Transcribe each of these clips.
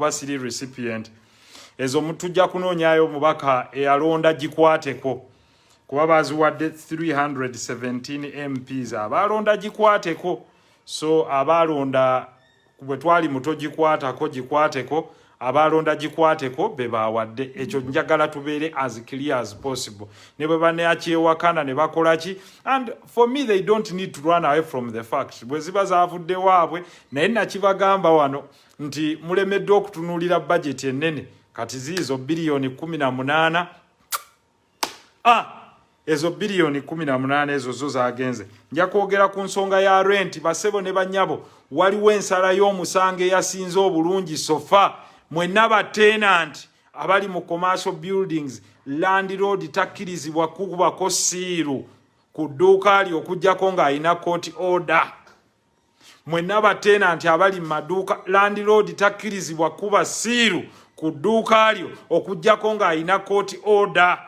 basiri recipient ezo mutujja kunoonyayo mubaka eyalonda gikwateko kuba baziwadde 317 MPs abalonda gikwateko so abalonda bwe twali muto gikwateko abalonda gikwateko be bawadde ekyo njagala tubeere as clear as possible ne bwe bane akyewakana ne bakola ki and for me they don't need to run away from the fact bwe ziba zavudde waabwe naye nakibagamba wano nti mulemedde okutunuulira budget ennene kati ziizo biliyoni 18 ezo biliyoni 18 ezo zo zagenze nja kwogera ku nsonga ya rent basebo ne banyabo waliwo ensala y'omusango eyasinze obulungi sofa mwenna ba tenant abali mu commercial buildings landlord takkirizibwa kukubako siiru ku dduuka lyo okuggyako ng'alina court order mwenna ba tenant abali mu maduuka landlord takkirizibwa kuba siiru ku dduuka lyo okuggyako ng'alina court order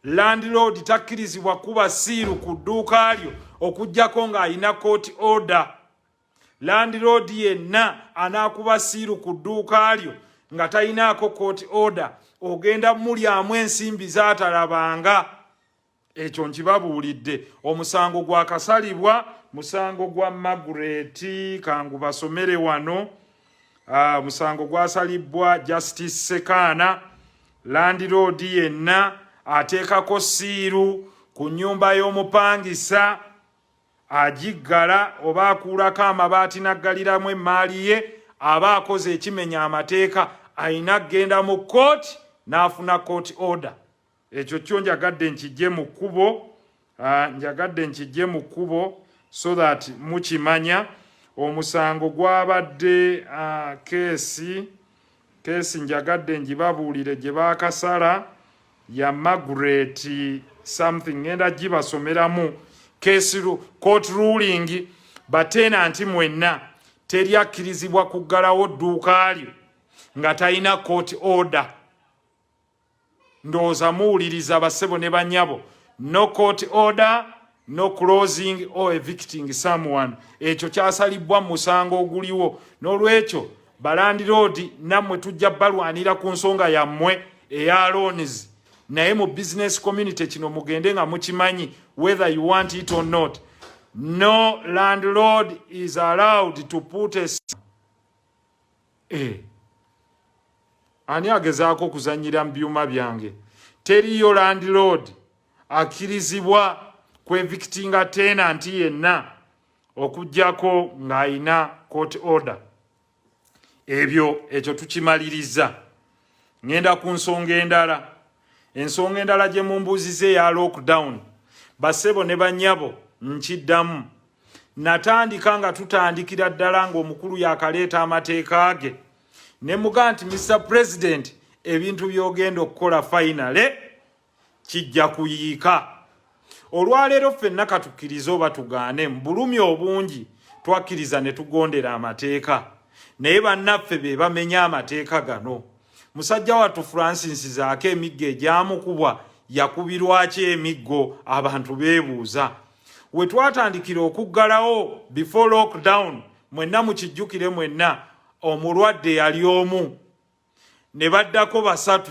landlord takkirizibwa kuba siiru ku dduuka lyo okuggyako ng'alina court order landlord yenna anaakuba siiru ku dduuka lyo nga talinaako court order ogenda mulyamu ensimbi zaatalabanga ekyo nkibabuulidde omusango gwakasalibwa musango gwa Margaret kangu basomere wano musango gwasalibwa Justice Sekana landlord yenna ateekako siiru ku nnyumba y'omupangisa agiggala oba akuulako amabaati n'aggaliramu emmaali ye aba akoze ekimenya amateeka ayina kgenda mu kooti n'afuna court order ekyo kyo njagadde nkijje mu kkubo so that mukimanya omusango gwabadde keesi njagadde ngibabuulire gye baakasala ya Margaret something ngenda gibasomeramu case court ruling batenanti mwenna teryakkirizibwa kuggalawo dduuka lyo nga talina court order ndowooza muwuliriza basebo ne banyabo no court order no closing or evicting someone ekyo kyasalibwa mu musango oguliwo n'olwekyo balandiroodi nammwe tujja balwanira ku nsonga yammwe eya loans naye mu business community kino mugende nga mukimanyi whether you want it or not no landlord is allowed to put a ani agezaako okuzanyira mu byuma byange teriyo landlord akkirizibwa kwevictinga tenant yenna okuggyako ng'ayina court order ekyo tukimaliriza ngenda ku nsonga endala ensonga endala gye mumbuuzize ya lockdown basebo ne banyabo nkiddamu natandika nga tutandikira ddala ng'omukulu yakaleeta amateeka ge ne muga nti Mr. President ebintu by'ogenda okukola finale kijja kuyiika olwaleero ffenna katukkirize oba tugaane mu bulumi obungi twakkiriza ne tugondera amateeka naye bannaffe be bamenya amateeka gano musajja wattu Francis zaako emiggo egyamukubwa yakubirwaki emiggo abantu beebuuza we twatandikira okuggalawo before lockdown mwenna mukijjukire mwenna omulwadde yali omu ne baddako 3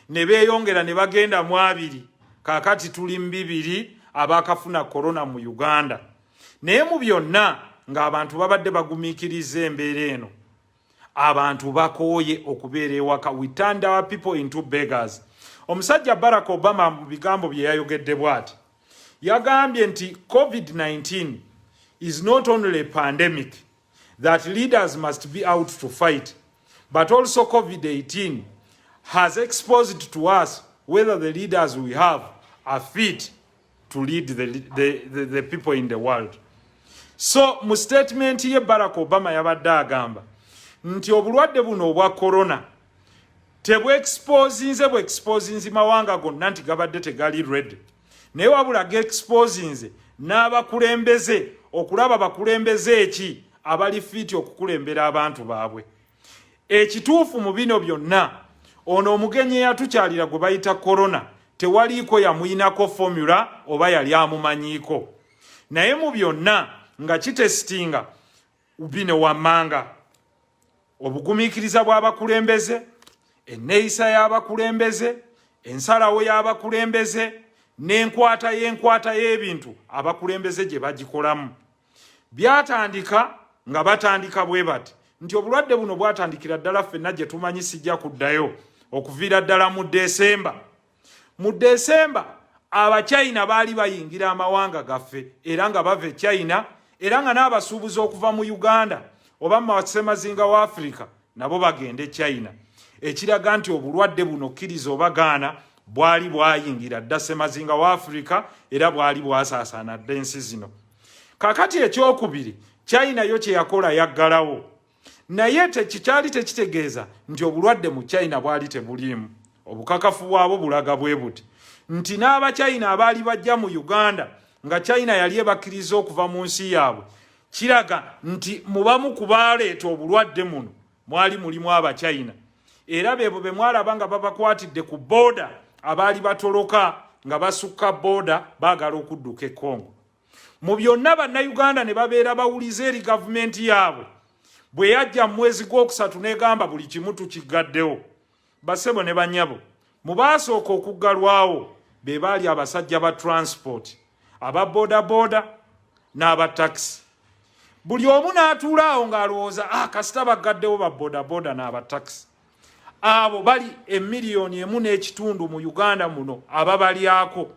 ne beeyongera ne bagenda mu 2 kaakati tuli mu 2 abaakafuna corona mu Uganda naye mu byonna ng'abantu babadde bagumiikiriza embeera eno abantu bakooye okubeera ewaka we turned our people into beggars omusajja Barack Obama mu bigambo bye yayogedde bw'ati yagambye nti COVID-19 is not only a pandemic that leaders must be out to fight but also COVID-19 has exposed to us whether the leaders we have are fit to lead the people in the world. So mu statement ye Barack Obama yabadde agamba nti obulwadde buno obwa corona bwe-exposinze mawanga gonna nti gabadde tegali ready naye wabula ge-exposinze n'abakulembeze okulaba bakulembeze eki abali fiti okukulembera abantu baabwe ekituufu mu bino byonna ono omugenyi eyatukyalira gwe bayita corona tewaliiko yamuyinako formula oba yali amumanyiiko naye mu byonna nga kitesitinga bino wammanga obugumiikiriza bw'abakulembeze, enneeyisa y'abakulembeze, ensalawo y'abakulembeze, n'enkwata y'ebintu abakulembeze gye bagikolamu. Byatandika nga batandika bwe bati nti obulwadde buno bwatandikira ddala ffenna gye tumanyi sijja kuddayo okuviira ddala mu Desemba. Mu Desemba Abachina baali bayingira amawanga gaffe era nga bava e China era nga n'abasuubuzi okuva mu Uganda oba mu Semazinga wa Africa nabo bagende China. Ekiraga nti obulwadde buno kkiriza obagaana bwali bwayingira dda Semazinga wa Africa era bwali bwasaasaana dda ensi zino. Kakati ekyokubiri China yo kye yakola yaggalawo. Naye tekikyali tekitegeeza nti obulwadde mu China bwali tebuliimu. Obukakafu bwabo bulaga bwe buti nti n'Abachina abaali bajja mu Uganda nga China yali ebakkiriza okuva mu nsi yaabwe, kiraga nti mubamu ku baaleeta obulwadde muno mwali mulimu Abachina. Era beebo be mwalaba nga babakwatidde ku booda abaali batoloka nga basukka booda baagala okudduka e Congo. Mu byonna bannayuganda ne babeera bawuliza eri gavumenti yaabwe bwe yajja mu mwezi gw'okusatu n'egamba buli kimu tukigaddewo. Bassebo ne bannyabo mu baasooka okuggalwawo be baali abasajja ba transport, aba boda n'aba taxi. Buli omu n'atuula awo ng'alowooza kasita baggaddewo ba boda n'aba taxi. Abo bali 1.5 mu Uganda muno ababalyako,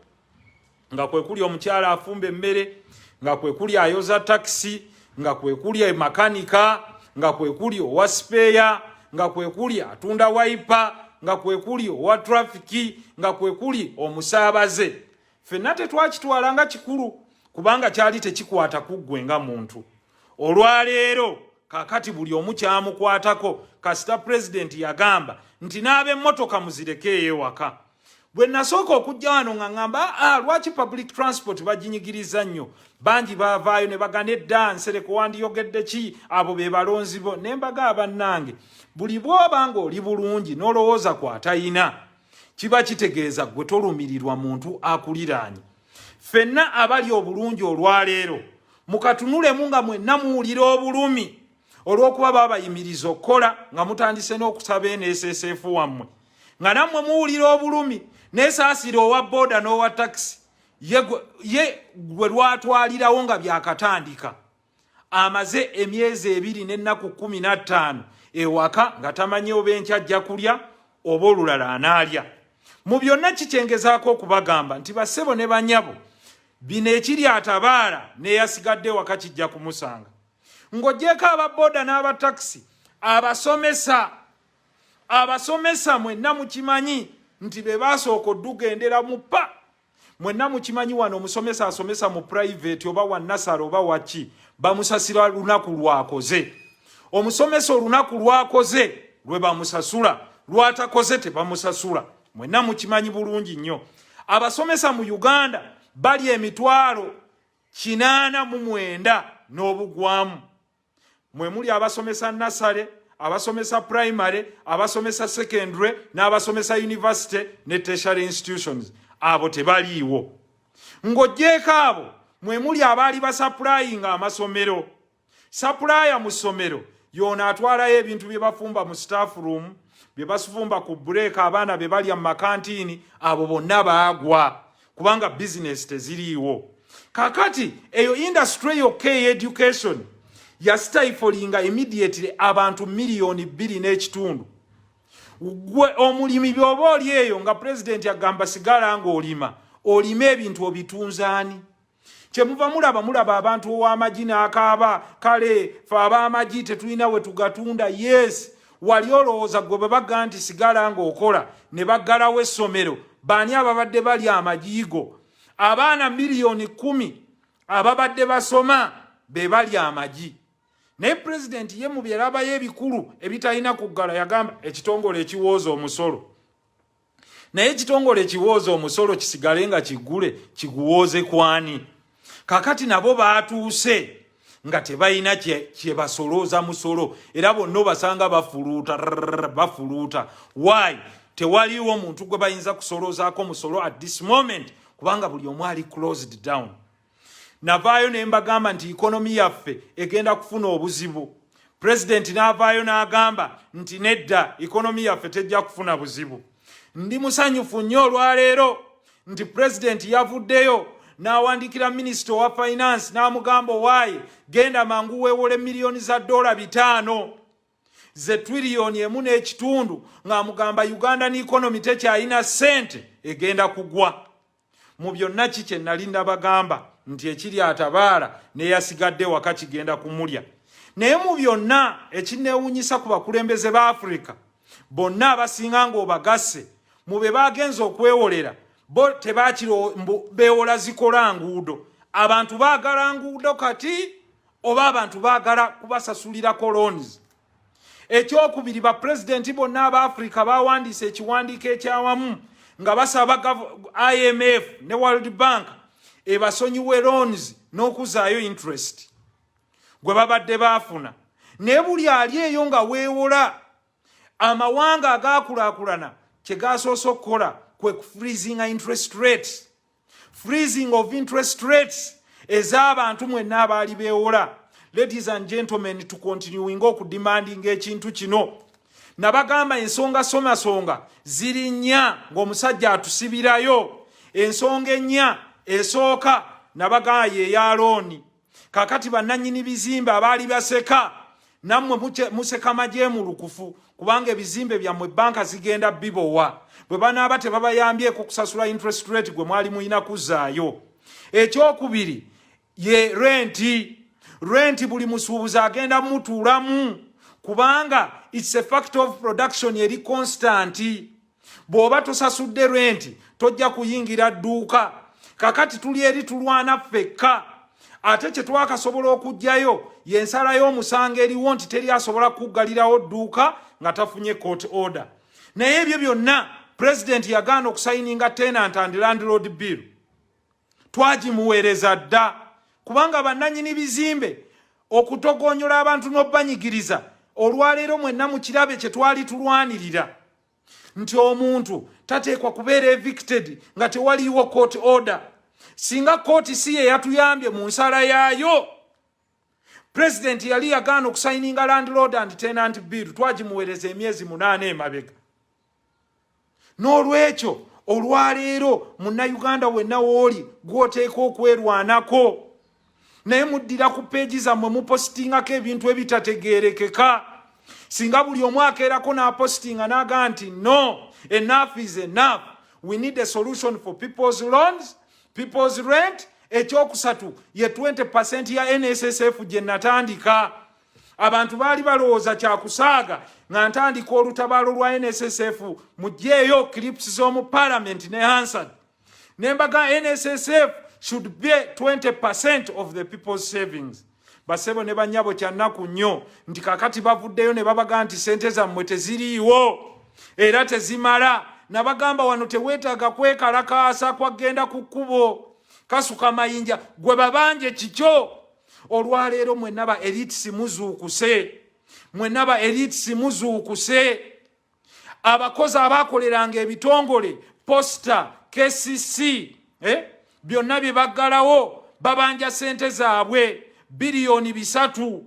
nga kwe kuli omukyala afumba emmere, nga kwe kuli ayoza taxi, nga kwe kuli makanika, nga kwe kuli owa spare, nga kwe kuli atunda wiper, nga kwe kuli owa trafiki, nga kwe kuli omusaabaze. Ffenna tetwakitwala nga kikulu kubanga kyali tekikwata kuggwe nga muntu. Olwaleero kakati buli omu kyamukwatako kasita president yagamba nti n'ab'emmotoka muzireke ewaka. Bwe nasooka okujja wano nga ngamba lwaki public transport baginyigiriza nnyo, bangi baavaayo ne bagana edda Nsereko wandiyogedde ki, abo be balonzi bo. Ne mbaga bannange buli bw'oba ng'oli bulungi n'olowooza kwatayina kiba kitegeeza gwe tolumirirwa muntu akuliraanye. Ffenna abali obulungi olwaleero mukatunulemu nga mwenna muwulira obulumi olw'okuba babayimiriza okukola nga mutandise n'okusaba NSSF wammwe, nga nammwe muwulira obulumi n'esaasira owa booda n'owa taxi ye gwe lwatwalirawo nga byakatandika amaze emyezi 2 n'ennaku 15 ewaka nga tamanyi oba enkya ajja kulya oba olulala anaalya. Mu byonna kikyengezaako okubagamba nti bassebo ne bannyabo bino ekiri atabaala n'eyasigadde waka kijja kumusanga. Ng'oggyeko ababooda n'aba taxi, abasomesa mwenna mukimanyi nti be baasooka oddugendera mu pa. Mwenna mukimanyi wano omusomesa asomesa mu private oba wa nasaro oba waki bamusasira lunaku lwakoze. Omusomesa olunaku lwakoze lwe bamusasula, lwatakoze tebamusasula. Mwenna mukimanyi bulungi nnyo. Abasomesa mu Uganda bali 889 n'obugwamu. Mwe muli abasomesa nasale, abasomesa primary, abasomesa secondary, n'abasomesa university ne tertiary institutions. Abo tebaliiwo. Ng'oggyeko abo mwe muli abaali basupplyinga amasomero. Supplier mu ssomero yoona atwalayo ebintu bye bafumba mu staff room, bye basufumba ku break, abaana be balya mu makantiini, abo bonna baagwa kubanga business teziriiwo. Kakati eyo industry yokka education yastiflinga immediately abantu 2.5 million. Gwe omulimi byoba oli eyo nga president yagamba sigala ng'olima, olime ebintu obitunzaani. Kyemuva mulaba abantu ow'amagi n'akaaba kale fe ab'amagi tetulina we tugatunda. Yes, wali olowooza gwe bwe bagga nti sigala ng'okola ne baggalawo essomero, baani ababadde bali amagiigo? Abaana 10,000,000 ababadde basoma be bali amagi. Naye president ye mu byerabayo ebikulu ebitalina kuggala yagamba ekitongole ekiwooza omusolo. Naye ekitongole ekiwooza omusolo kisigale nga kiggule kiguwooze kwani? Kakati nabo baatuuse nga tebalina kye basolooza musolo era bonna basanga bafuluuta. Why? Tewaliwo muntu gwe bayinza kusoloozaako musolo at this moment kubanga buli omu ali closed down. Navaayo ne mbagamba nti economy yaffe egenda kufuna obuzibu. President n'avaayo n'agamba nti nedda economy yaffe tejja kufuna buzibu. Ndi musanyufu nnyo olwaleero nti President yavuddeyo n'awandikira Minister wa Finance n'amugamba owaaye genda mangu weewole milioni za dola 5 ze trillion emu n'ekitundu ng'amugamba Ugandan economy tekyalina ssente egenda kugwa. Mu byonna kike nali ndabagamba nti ekiri atabaala n'eyasigadde waka kigenda kumulya. Naye mu byonna ekinneewuunyisa ku bakulembeze ba Africa bonna abasinga ng'obagasse mu be bagenza okwewolera bo tebaakiro beewola zikola nguudo. Abantu baagala nguudo kati oba abantu baagala kubasasulira colonies. Ekyokubiri ba president bonna aba Africa bawandiise ekiwandiiko ekyawamu nga basaba IMF ne World Bank ebasonyiwe loans n'okuzaayo interest gwe babadde baafuna. Naye buli ali eyo nga weewola amawanga agaakulaakulana kye gaasoose okukola kwe freezing interest rates. Freezing of interest rates ez'abantu mwenna abaali beewola. Ladies and gentlemen, to continuing okudemanding ekintu kino. Nabagamba ensonga somasonga ziri nnya ng'omusajja atusibirayo. Ensonga ennya esooka nabagamba ye ya looni. Kakati bannannyini bizimbe abaali baseka nammwe museka magye mu lukufu kubanga ebizimbe byammwe banka zigenda bibowa bwe banaaba tebabayambyeko kusasula interest rate gwe mwali muyina kuzaayo. Ekyokubiri ye renti buli musuubuzi agenda mutuulamu kubanga it's a fact of production eri constant. Bw'oba tosasudde renti tojja kuyingira dduuka. Kakati tuli eri tulwana ffekka. Ate kye twakasobola okujjayo yensala y'omusango eriwo nti teri asobola kuggalirawo dduuka nga tafunye court order. Naye ebyo byonna President yagaana okusayininga tenant and landlord bill. Twagimuweereza dda kubanga bannannyini bizimbe okutogonyola abantu n'obbanyigiriza olwaleero mwenna mu kirabe kye twali tulwanirira nti omuntu tateekwa kubeera evicted nga tewaliiwo court order. Singa kooti si ye yatuyambye mu nsala yaayo, President yali yagaana okusayininga landlord and tenant bill twagimuweereza emyezi 8 emabega. N'olwekyo olwaleero munnayuganda wenna wooli gw'oteeka okwerwanako. Naye muddira ku peegi zammwe mupositingako ebintu ebitategeerekeka. Singa buli omu akeerako n'apositinga n'agaa nti no, enough is enough. We need a solution for people's loans, people's rent. Ekyokusatu ye 20% ya NSSF gye natandika. Abantu baali balowooza kyakusaaga nga ntandika olutabaalo lwa NSSF mugyeyo clips z'omu parliament ne Hansard. Nembaga NSSF should be 20% of the people's savings. Basebo ne banyabo kyannaku nnyo nti kakati bavuddeyo ne babaga nti sente zammwe teziriiwo era tezimala. Nabagamba wano teweetaaga kwekalakaasa kwagenda ku kkubo kasuka mayinja gwe babanje kikyo. Olwaleero mwenna ba elites muzuukuse. Mwenna ba elites muzuukuse. Abakozi abaakoleranga ebitongole Posta, KCC, byonna bye baggalawo babanja sente zaabwe biliyoni 3.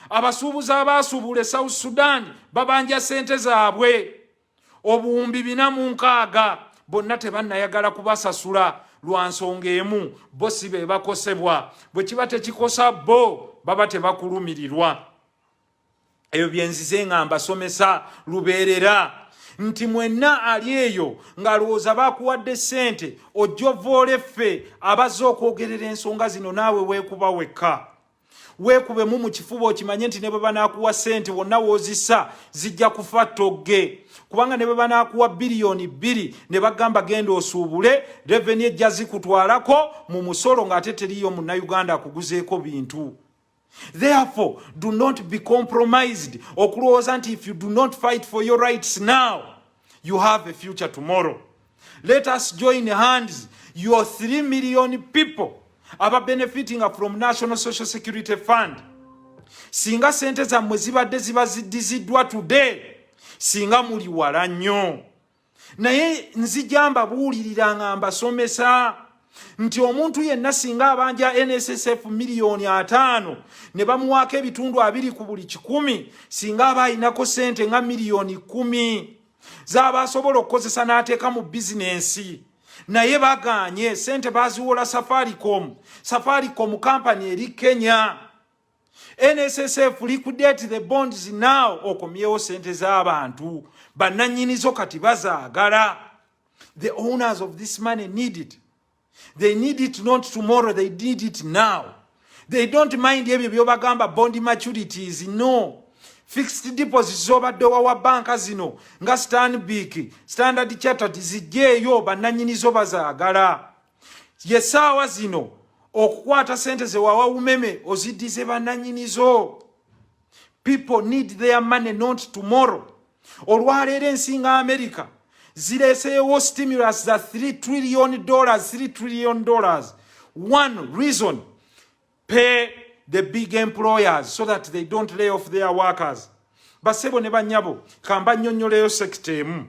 Abasuubuzi abaasuubula South Sudan babanja sente zaabwe obuwumbi 406. Bonna tebannayagala kubasasula lwa nsonga emu, bo si be bakosebwa. Bwe kiba tekikosa bo baba tebakulumirirwa. Eyo byenzize nga mbasomesa lubeerera nti mwenna ali eyo ng'alowooza baakuwadde ssente ojja ovoole ffe abazze okwogerera ensonga zino naawe weekuba wekka. Weekubemu mu kifuba okimanye nti ne bwe banaakuwa ssente wonna woozissa zijja kufa togge. Kubanga ne bwe banaakuwa biliyoni 2 ne bagamba genda osuubule, revenue ejja zikutwalako mu musolo ng'ate teriyo munnayuganda akuguzeeko bintu. Therefore, do not be compromised. Okulowooza nti if you do not fight for your rights now, you have a future tomorrow. Let us join hands. Your 3 million people are benefiting from National Social Security Fund. Singa sente zammwe zibadde ziba ziddiziddwa today, singa muli wala nnyo. Naye nzijja mbabuulirira nga mbasomesa nti omuntu yenna singa abanja NSSF miliyoni 5 ne bamuwaako ebitundu 2 ku buli 100 singa aba ayinako sente nga miliyoni 10 zaba asobola okukozesa n'ateeka mu bizinensi naye baganye sente baziwola Safaricom company eri Kenya. NSSF liquidate the bonds now okomyewo sente z'abantu bannanyinizo kati bazaagala. The owners of this money need it. They need it not tomorrow, they need it now. They don't mind ebyo byobagamba bond maturities, no. Fixed deposits zobadde wa banka zino nga Stanbic, Standard Chartered zijjeeyo bannanyinizo bazaagala. Yesaawa zino okukwata sente ze wawa umeme oziddize bannanyinizo. People need their money not tomorrow. Olwaleero ensi nga America zireseewo stimulus za $3 trillion. One reason, pay the big employers so that they don't lay off their workers. Basebo ne banyabo kamba nnyonnyoleyo sekita emu.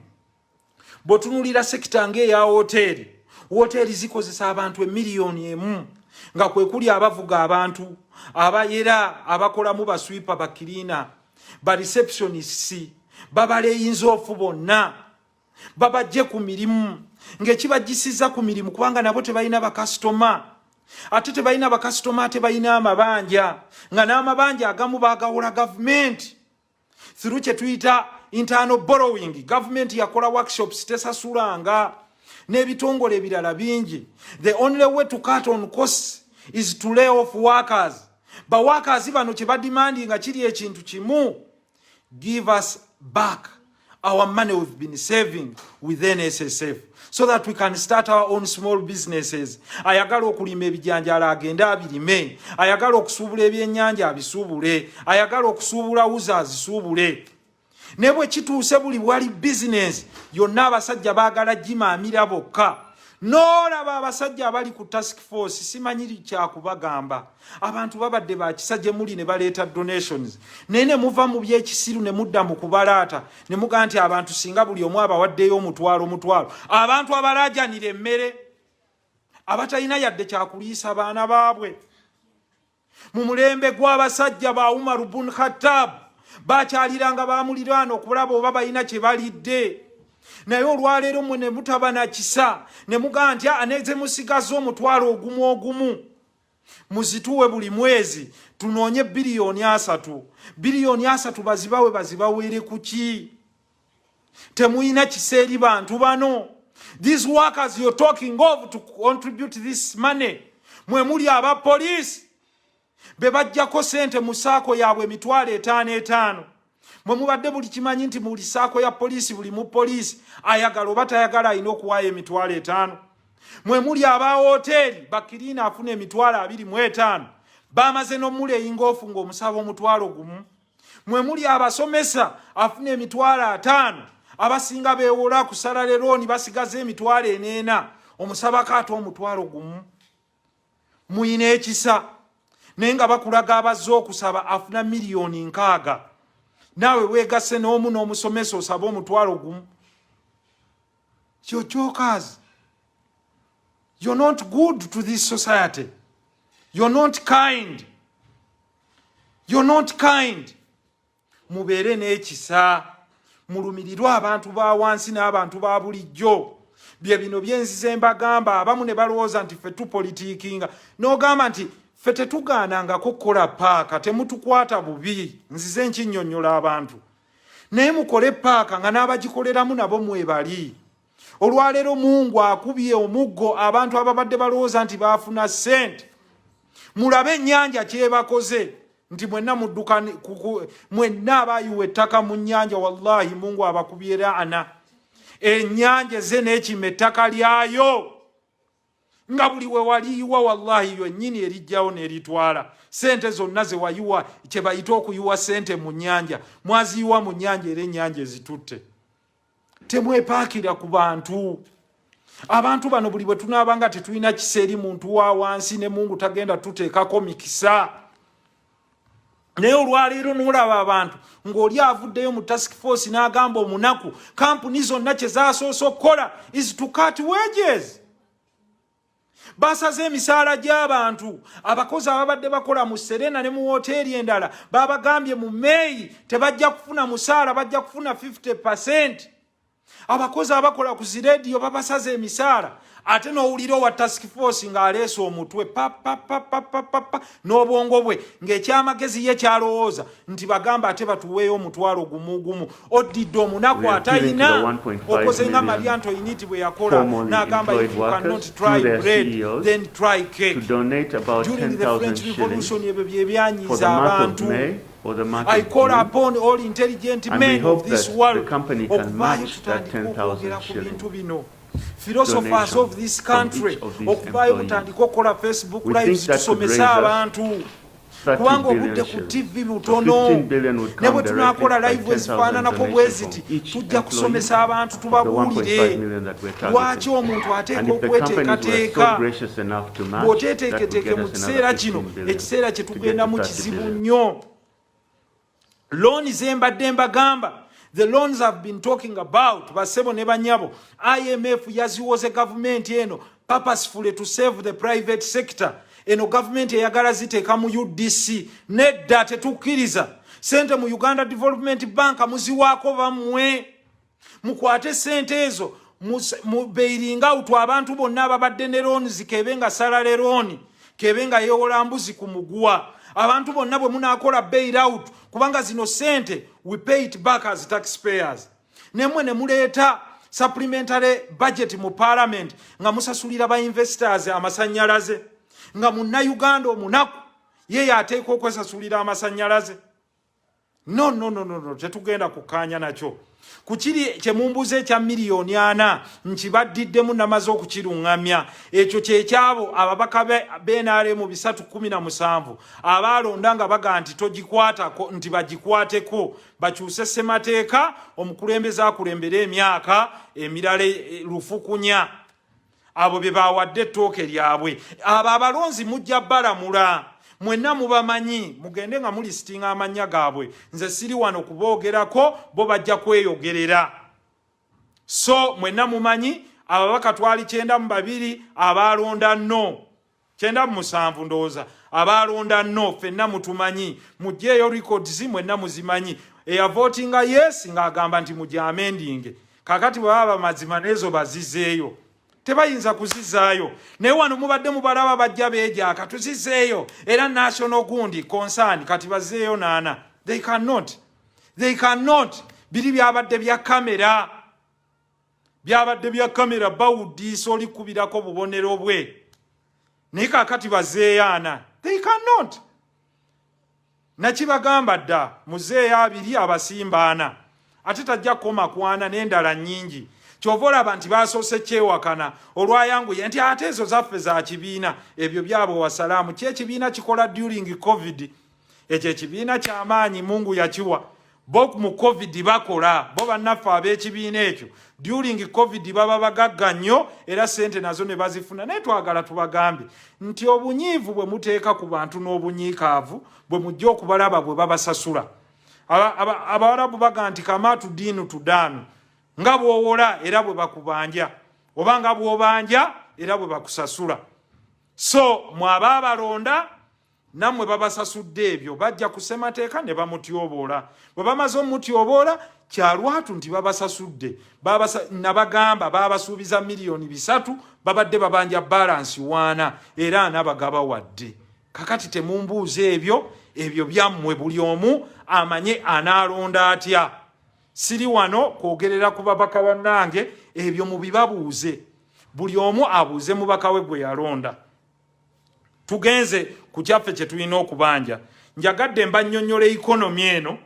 Botunulira sekita ng'eya hoteri zikozesa abantu emiliyoni emu nga kwe kuli abavuga abantu, abayera, abakolamu baswipa, bakirina, ba receptionists, babaleyinza ofu bonna babajje ku mirimu ng'ekibajjisiza ku mirimu kubanga nabo tebalina bakasitoma. Ate tebalina bakasitoma, tebalina amabanja nga n'amabanja agamu bagawula government through kye tuyita internal borrowing. Government yakola workshops tesasulanga n'ebitongole ebirala bingi. The only way to cut on costs is to lay off workers. Ba workers bano kye badimandi nga kiri ekintu kimu, give us back our money we've been saving with NSSF so that we can start our own small businesses. Ayagala okulima ebijanjala agenda abirime, ayagala okusuubula ebyennyanja abisuubule, ayagala okusuubula wuza azisuubule. Ne bwe kituuse buli wali business yonna abasajja baagala gimaamira bokka. N'olaba abasajja abali ku task force simanyiri kyakubagamba. Abantu babadde bakisa gye muli ne baleeta donations. Nene muva mu byekisiru ne mudda mu kubalaata ne muga nti abantu singa buli omu abawaddeyo omutwalo. Abantu abalaajanira emmere abatalina yadde kyakuliisa abaana baabwe. Mu mulembe gw'abasajja ba Umar ibn Khattab bakyaliranga bamuliraano okulaba oba balina kye balidde. Naye olwaleero mmwe ne mutaba na kisa ne muga nti aneze musigaza omutwalo ogumu muzituwe buli mwezi tunoonye biliyoni 3. Biliyoni 3 bazibaweere kuki? Temuyina kiseeri bantu bano. These workers you're talking of to contribute this money, mwe muli aba police be bajjako sente mu saako yaabwe emitwalo 5. Mwe mubadde buli kimanyi nti muli saako ya polisi buli mu polisi ayagala oba tayagala alina okuwaayo emitwalo 5. Mwe muli aba hoteri bakirina afuna emitwalo 25 bamaze n'omuleyinga ofu ng'omusaba omutwalo gumu. Mwe muli abasomesa afuna emitwalo 5 abasinga beewola kusala lerooni basigaze emitwalo 4 omusabako ate omutwalo gumu. Muyina ekisa naye nga bakulaga abazze okusaba afuna miliyoni 6. Nawe weegase n'omu n'omusomesa osaba omutwalo gumu. You're jokers. You're not good to this society. You're not kind. You're not kind. Mubeere n'ekisa. Mulumirirwa abantu ba wansi n'abantu ba bulijjo. Bye bino byenzize mbagamba abamu ne balowooza nti ffe tupolitiikinga. N'ogamba nti ffe tetugaanangako kukola paaka, temutukwata bubi. Nzize nkinnyonnyola abantu. Naye mukole paaka nga n'abagikoleramu nabo mwebali. Olwaleero Mungu akubye omuggo abantu ababadde balowooza nti baafuna ssente. Mulabe ennyanja kyebakoze nti mwenna mudduka mwenna abayiwa ettaka mu nnyanja, wallahi Mungu abakubye laana. Ennyanja ze n'ekima ettaka lyayo nga buli we waliyiwa wallahi yonnyini erijjawo n'eritwala. Sente zonna ze wayiwa kye bayita okuyiwa sente mu nnyanja mwaziyiwa mu nnyanja era ennyanja ezitutte. Temwepaakira ku bantu. Abantu bano buli bwe tunaabanga tetulina kiseeri muntu wa wansi ne Mungu tagenda tuteekako mikisa. Naye olwaleero n'olaba abantu ng'oli avuddeyo mu task force n'agamba omunaku kampuni zonna kye zaasoose okukola is to cut wages. basaze emisaala gy'abantu abakozi ababadde bakola mu Serena ne mu hoteri endala babagambye mu May tebajja kufuna musaala bajja kufuna 50%. Abakozi abakola ku ziradio babasaze emisaala ate n'owulira wa task force ng'aleese omutwe n'obwongo bwe ng'ekyamagezi ye kyalowooza nti bagamba ate batuweeyo omutwalo gumu oddidde omunaku atayina okoze nga Maria Antoinette bwe yakola n'agamba if you cannot try bread then try cake. During the French Revolution ebyo bye byanyiza abantu. I call upon all intelligent men of this world okuvaayo tutandika okwogera ku bintu bino. Philosophers of this country okuvaayo mutandika okukola Facebook lives tusomesa abantu kubanga obudde ku TV butono ne bwe tunaakola live ezifaananako bweziti tujja kusomesa abantu tubabuulire lwaki omuntu ateeka okweteekateeka bw'oteeteeketeeke mu kiseera kino ekiseera kye tugendamu kizibu nnyo. Loan zembadde mbagamba. The loans I've been talking about, basebo ne banyabo, IMF yaziwoze government eno purposefully to save the private sector. Eno government eyagala ziteeka mu UDC. Nedda tetukkiriza. Sente mu Uganda Development Bank muziwaako bamwe. Mukwate sente ezo mu bailing out abantu bonna ababadde ne loans kebenga salary loan, kebenga yeewola mbuzi ku muguwa. Abantu bonna bwe munaakola bail out kubanga zino sente we pay it back as taxpayers. Nemwe ne muleeta supplementary budget mu parliament nga musasulira ba investors amasanyalaze nga munna Uganda omunaku yeye ateeka okwesasulira amasanyalaze. No, tetugenda kukkaanya nakyo. Kukiri kyemumbuze ekya miliyoni 4 nkibaddiddemu namaze okukiruŋŋamya. Ekyo kyekyabo ababaka b'NRM mu 317 abaalonda nga baga nti togikwatako nti bagikwateko bakyuse ssemateeka omukulembeze akulembera emyaka emirala lufukunya. Abo be baawadde ettooke lyabwe. Abo abalonzi mujja balamula. Mwenna mubamanyi mugende nga mulistinga amanya gaabwe. Nze siri wano kuboogerako bo bajja kweyogerera. So mwenna mumanyi ababaka 92 abaalonda no 97 ndowooza abaalonda no ffenna mutumanyi mujjeeyo records mwenna muzimanyi eyavotinga yes ng'agamba nti mujamendinge kakati bw'aba mazima n'ezo bazizeeyo. Tebayinza kuzizaayo. Naye wano mubadde mubalaba bajja beejaaka tuzizeeyo era national gundi concern kati bazeeyo naana. They cannot. Biri byabadde bya kamera. Byabadde bya kamera bawudiisa olikubirako bubonero bwe. Naye kakati bazeeyaana. They cannot. Nakibagamba dda muzeeyo 2 abasimbaana. Ate tajja koma kwana n'endala nnyingi. Kyovola abantu basoose kyewakana olwayanguye nti ate ezo zaffe za kibiina ebyo byabo wasalaamu kyekibiina kikola during covid ekyo ekibiina ky'amaanyi Mungu yakiwa bo mu covid bakola bo bannaffe ab'ekibiina ekyo during covid baba bagagga nnyo era sente nazo ne bazifuna. Naye twagala tubagambe nti obunyiivu bwe muteeka ku bantu n'obunyiikaavu bwe mujja okubalaba bwe babasasula. Abawarabu baga nti kamaatu diinu tudaanu nga bw'owola era bwe bakubanja oba nga bw'obanja era bwe bakusasula. So mwaba abalonda nammwe babasasudde ebyo bajja kusemateeka ne bamutyoboola. Bwe bamaze omutyoboola kyalwatu nti babasasudde nabagamba babasuubiza miliyoni 3 babadde babanja balance 1 era nabagaba wadde. Kakati temumbuuze ebyo byammwe buli omu amanye anaalonda atya. Siri wano kwogerera ku babaka bannange ebyo mubibabuuze. Buli omu abuuze mubaka we gwe yalonda. Tugenze ku kyaffe kye tulina okubanja. Njagadde mbannyonnyole ikonomi eno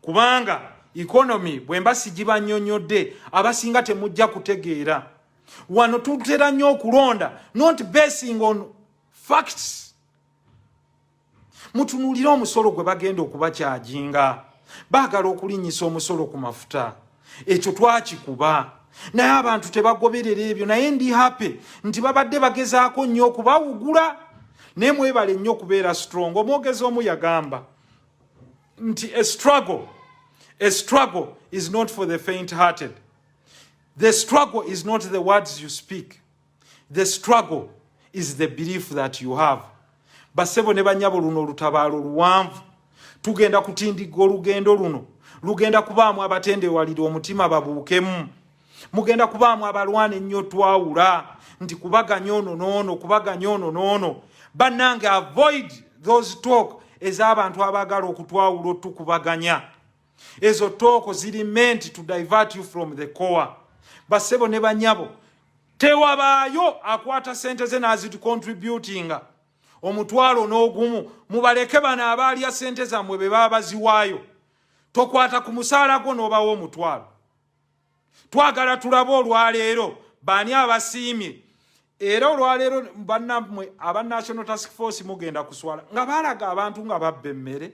kubanga ikonomi bwe mba sigibannyonnyodde abasinga temujja kutegeera. Wano tutera nnyo okulonda not basing on facts. Mutunuulire omusolo gwe bagenda okubakyajinga. Baagala okulinnyisa omusolo ku mafuta. Ekyo twakikuba. Naye abantu tebagoberera ebyo. Naye ndi happy nti babadde bagezaako nnyo okubawugula. Naye mwebale nnyo okubeera strong. Omwogezi omu yagamba nti a struggle is not for the faint-hearted. The struggle is not the words you speak. The struggle is the belief that you have. Basebo ne banyabo luno lutabaalo luwanvu. Tugenda kutindiga olugendo luno. Lugenda kubaamu abatende walira omutima babuukemu. Mugenda kubaamu abalwana ennyo twawula. Nti kubaga nyono nono, kubaga nyono nono. Bannange avoid those talk ez'abantu abagala okutwawula tukubaganya. Ezo talk ziri meant to divert you from the core. Basebo ne banyabo. Tewabaayo akwata sente ze nazitu contributing. Omutwalo n'ogumu mubaleke bana abalya sente zammwe be baba baziwaayo. Tokwata ku musaala gwo n'obawo omutwalo. Twagala tulaba olwaleero baani abasiimye. Era olwaleero bannammwe aba National Task Force mugenda kuswala nga balaga abantu nga babba emmere.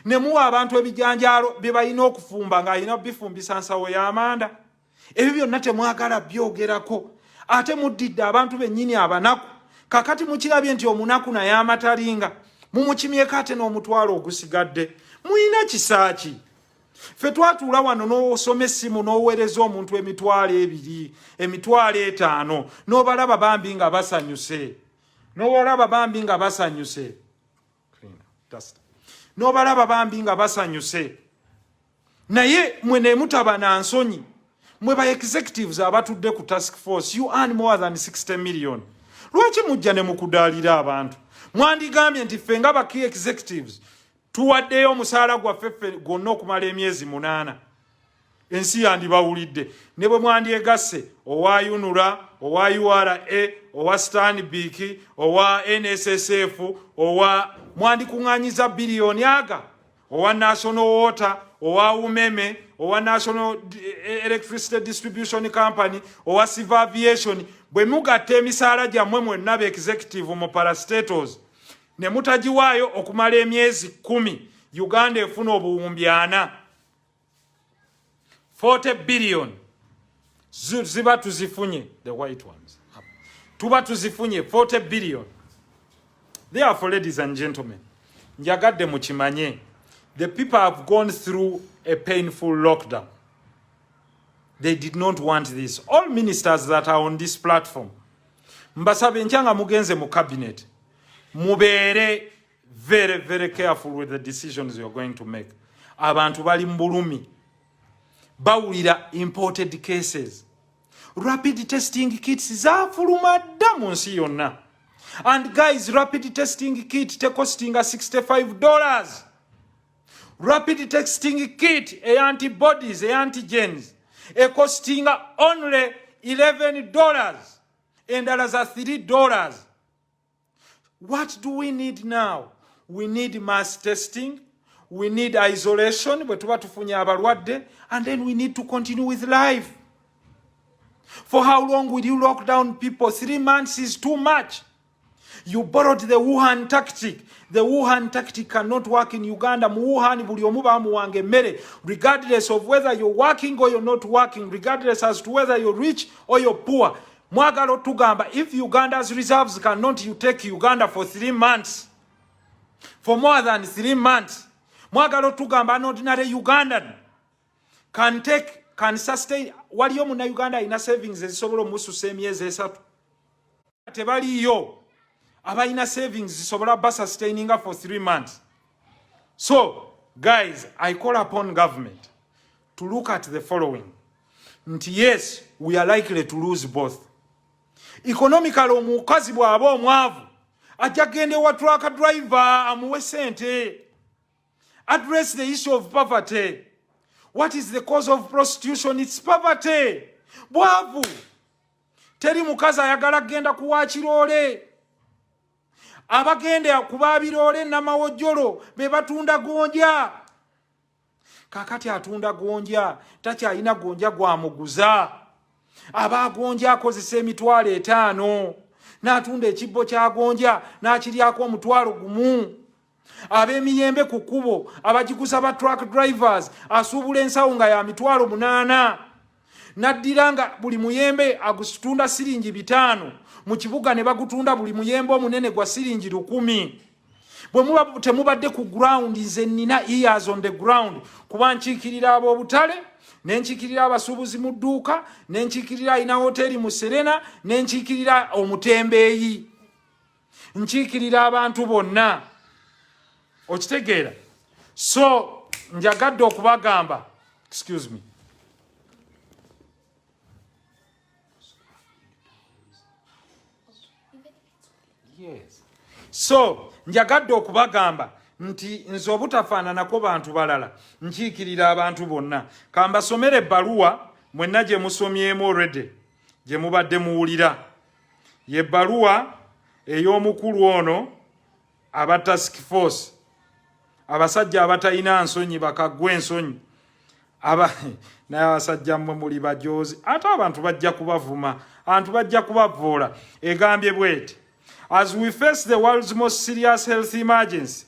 Ne muwa abantu ebijanjaalo bye balina okufumba ng'alina bifumbisa nsawo y'amanda. Ebyo byonna temwagala byogerako. Ate muddidde abantu bennyini abanaku. Kakati mukirabye nti omunaku naye amatalinga. Mumukimyeko ate n'omutwalo ogusigadde. Muyina kisaaki. Ffe twatuula wano n'osoma essimu n'oweereza omuntu emitwalo 2, emitwalo 5, n'obalaba bambi nga basanyuse. N'obalaba bambi nga basanyuse. N'obalaba bambi nga basanyuse. Naye mwe ne mutaba na nsonyi. Mwe ba executives abatudde ku task force, you earn more than 60 million. Lwaki mujja ne mukudaalira abantu? Mwandigambye nti ffe nga ba key executives tuwaddeyo omusaala gwaffe gwonna okumala emyezi 8. Ensi yandibawulidde. Ne bwe mwandyegasse owa UNRA, owa URA, owa Stanbic, owa NSSF, owa mwandikuŋŋanyiza biliyoni aga, owa National Water, owa Umeme, owa National Electricity Distribution Company, owa Civil Aviation. Bwe mugatta emisaala gyammwe mwenna be executive mu parastatos ne mutagiwaayo okumala emyezi 10, Uganda efuna obuwumbi 4. 40 billion ziba tuzifunye, the white ones. Tuba tuzifunye 40 billion. Therefore, ladies and gentlemen, njagadde mukimanye, the people have gone through a painful lockdown. They did not want this. All ministers that are on this platform, mbasabe nkyanga mugenze mu cabinet, mubeere very, very careful with the decisions you're going to make. Abantu bali mbulumi. Bawulira imported cases. Rapid testing kits zafuluma dda mu nsi yonna. And guys, rapid testing kit te costing $65. Rapid testing kit, antibodies, antigens, costing only $11. Endala za $3. What do we need now? We need mass testing. We need isolation. And then we need to continue with life. For how long will you lock down people? 3 months is too much. You borrowed the Wuhan tactic. The Wuhan tactic cannot work in Uganda. Wuhan buli omu bamuwange mmere, regardless of whether you're working or you're not working, regardless as to whether you're rich or you're poor. Mwagalo tugamba, if Uganda's reserves cannot you take Uganda for 3 months, for more than 3 months, mwagalo tugamba an ordinary Ugandan can sustain. Waliyo muna Uganda ina savings ezisobola omususa emyezi 3. Tebaliyo abayina savings zisobola sustain for 3 months. So, guys, I call upon government to look at the following. Yes, we are likely to lose both. Economically, omukazi bw'aba omwavu ajja gende wa truck driver amuwe sente. Address the issue of poverty. What is the cause of prostitution? It's poverty. Bwavu. Teri mukazi ayagala genda kuwa kiroole. Abagende kuba biroole namawojjolo be batunda gonja. Kakati atunda gonja takyalina gonja gwamuguza. Aba gonja akozesa emitwalo 5 n'atunda ekibbo kya gonja n'akiryako omutwalo gumu. Ab'emiyembe ku kkubo abagiguza ba truck drivers asuubula ensawo nga ya mitwalo 8. Naddiranga buli muyembe agutunda siringi 5. Mu kibuga ne bagutunda buli muyembe omunene gwa siringi 10. Bwe muba temubadde ku ground, nze nina ears on the ground kuba nkiikirira ab'obutale nenchikirira abasuubuzi mu dduuka, nenchikirira ina hoteri mu Serena, nenchikirira omutembeeyi, nchikirira abantu bonna. Okitegeera? So njagadde okubagamba, excuse me, yes. So njagadde okubagamba nti nze obutafaananako bantu balala nkiikirira abantu bonna. Kambasomera ebbaluwa mwenna gye musomyemu already, gye mubadde muwulira. Ye bbaluwa ey'omukulu ono aba task force, abasajja abatalina nsonyi, bakaggwa ensonyi, naye abasajja mmwe muli bajoozi, ate abantu bajja kubavuma, abantu bajja kubavoola. Egambye bweti, as we face the world's most serious health emergency,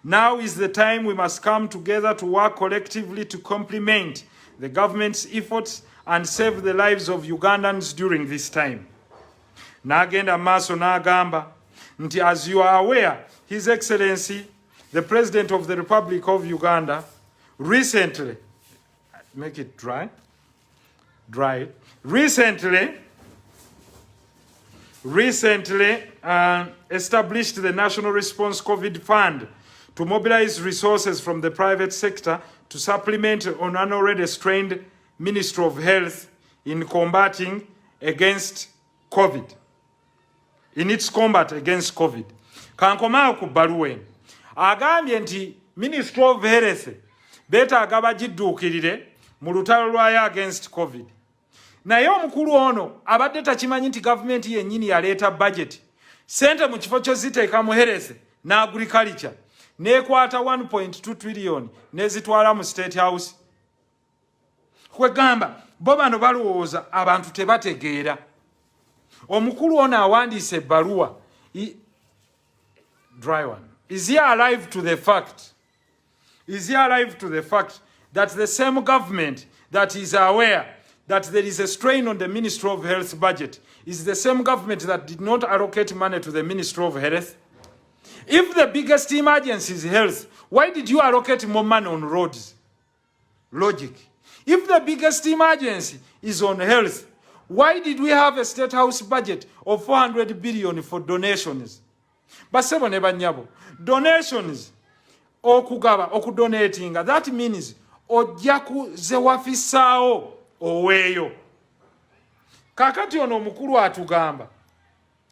now is the time we must come together to work collectively to complement the government's efforts and save the lives of Ugandans during this time. N'agenda maaso n'agamba nti, as you are aware, His Excellency, the President of the Republic of Uganda, recently, make it dry, recently established the National Response COVID Fund to mobilize resources from the private sector to supplement an already strained Ministry of Health in combating against COVID, in its combat against COVID. Kankomao ku bbaluwa agambye nti Ministry of Health beetaaga bagidduukirire mu lutalo lwayo against COVID. Naye omukulu ono abadde takimanyi nti gavumenti yennyini yaleeta budget, sente mu kifo kyo ziteeka mu health na agriculture, neekwata 1.2 trillion nezitwala mu State House. Kwegamba bo bano balowooza abantu tebategeera. Omukulu ono awandiise ebbaluwa, dry one, is he alive to the fact? Is he alive to the fact that the same government that is aware that there is a strain on the Ministry of Health budget is the same government that did not allocate money to the Ministry of Health? If the biggest emergency is health, why did you allocate more money on roads? Logic. If the biggest emergency is on health, why did we have a State House budget of 400 billion for donations? Basebo ne banyabo. Donations, okugaba, okudonatinga, that means ojja kuzewafisaawo oweeyo. Kakati ono omukulu atugamba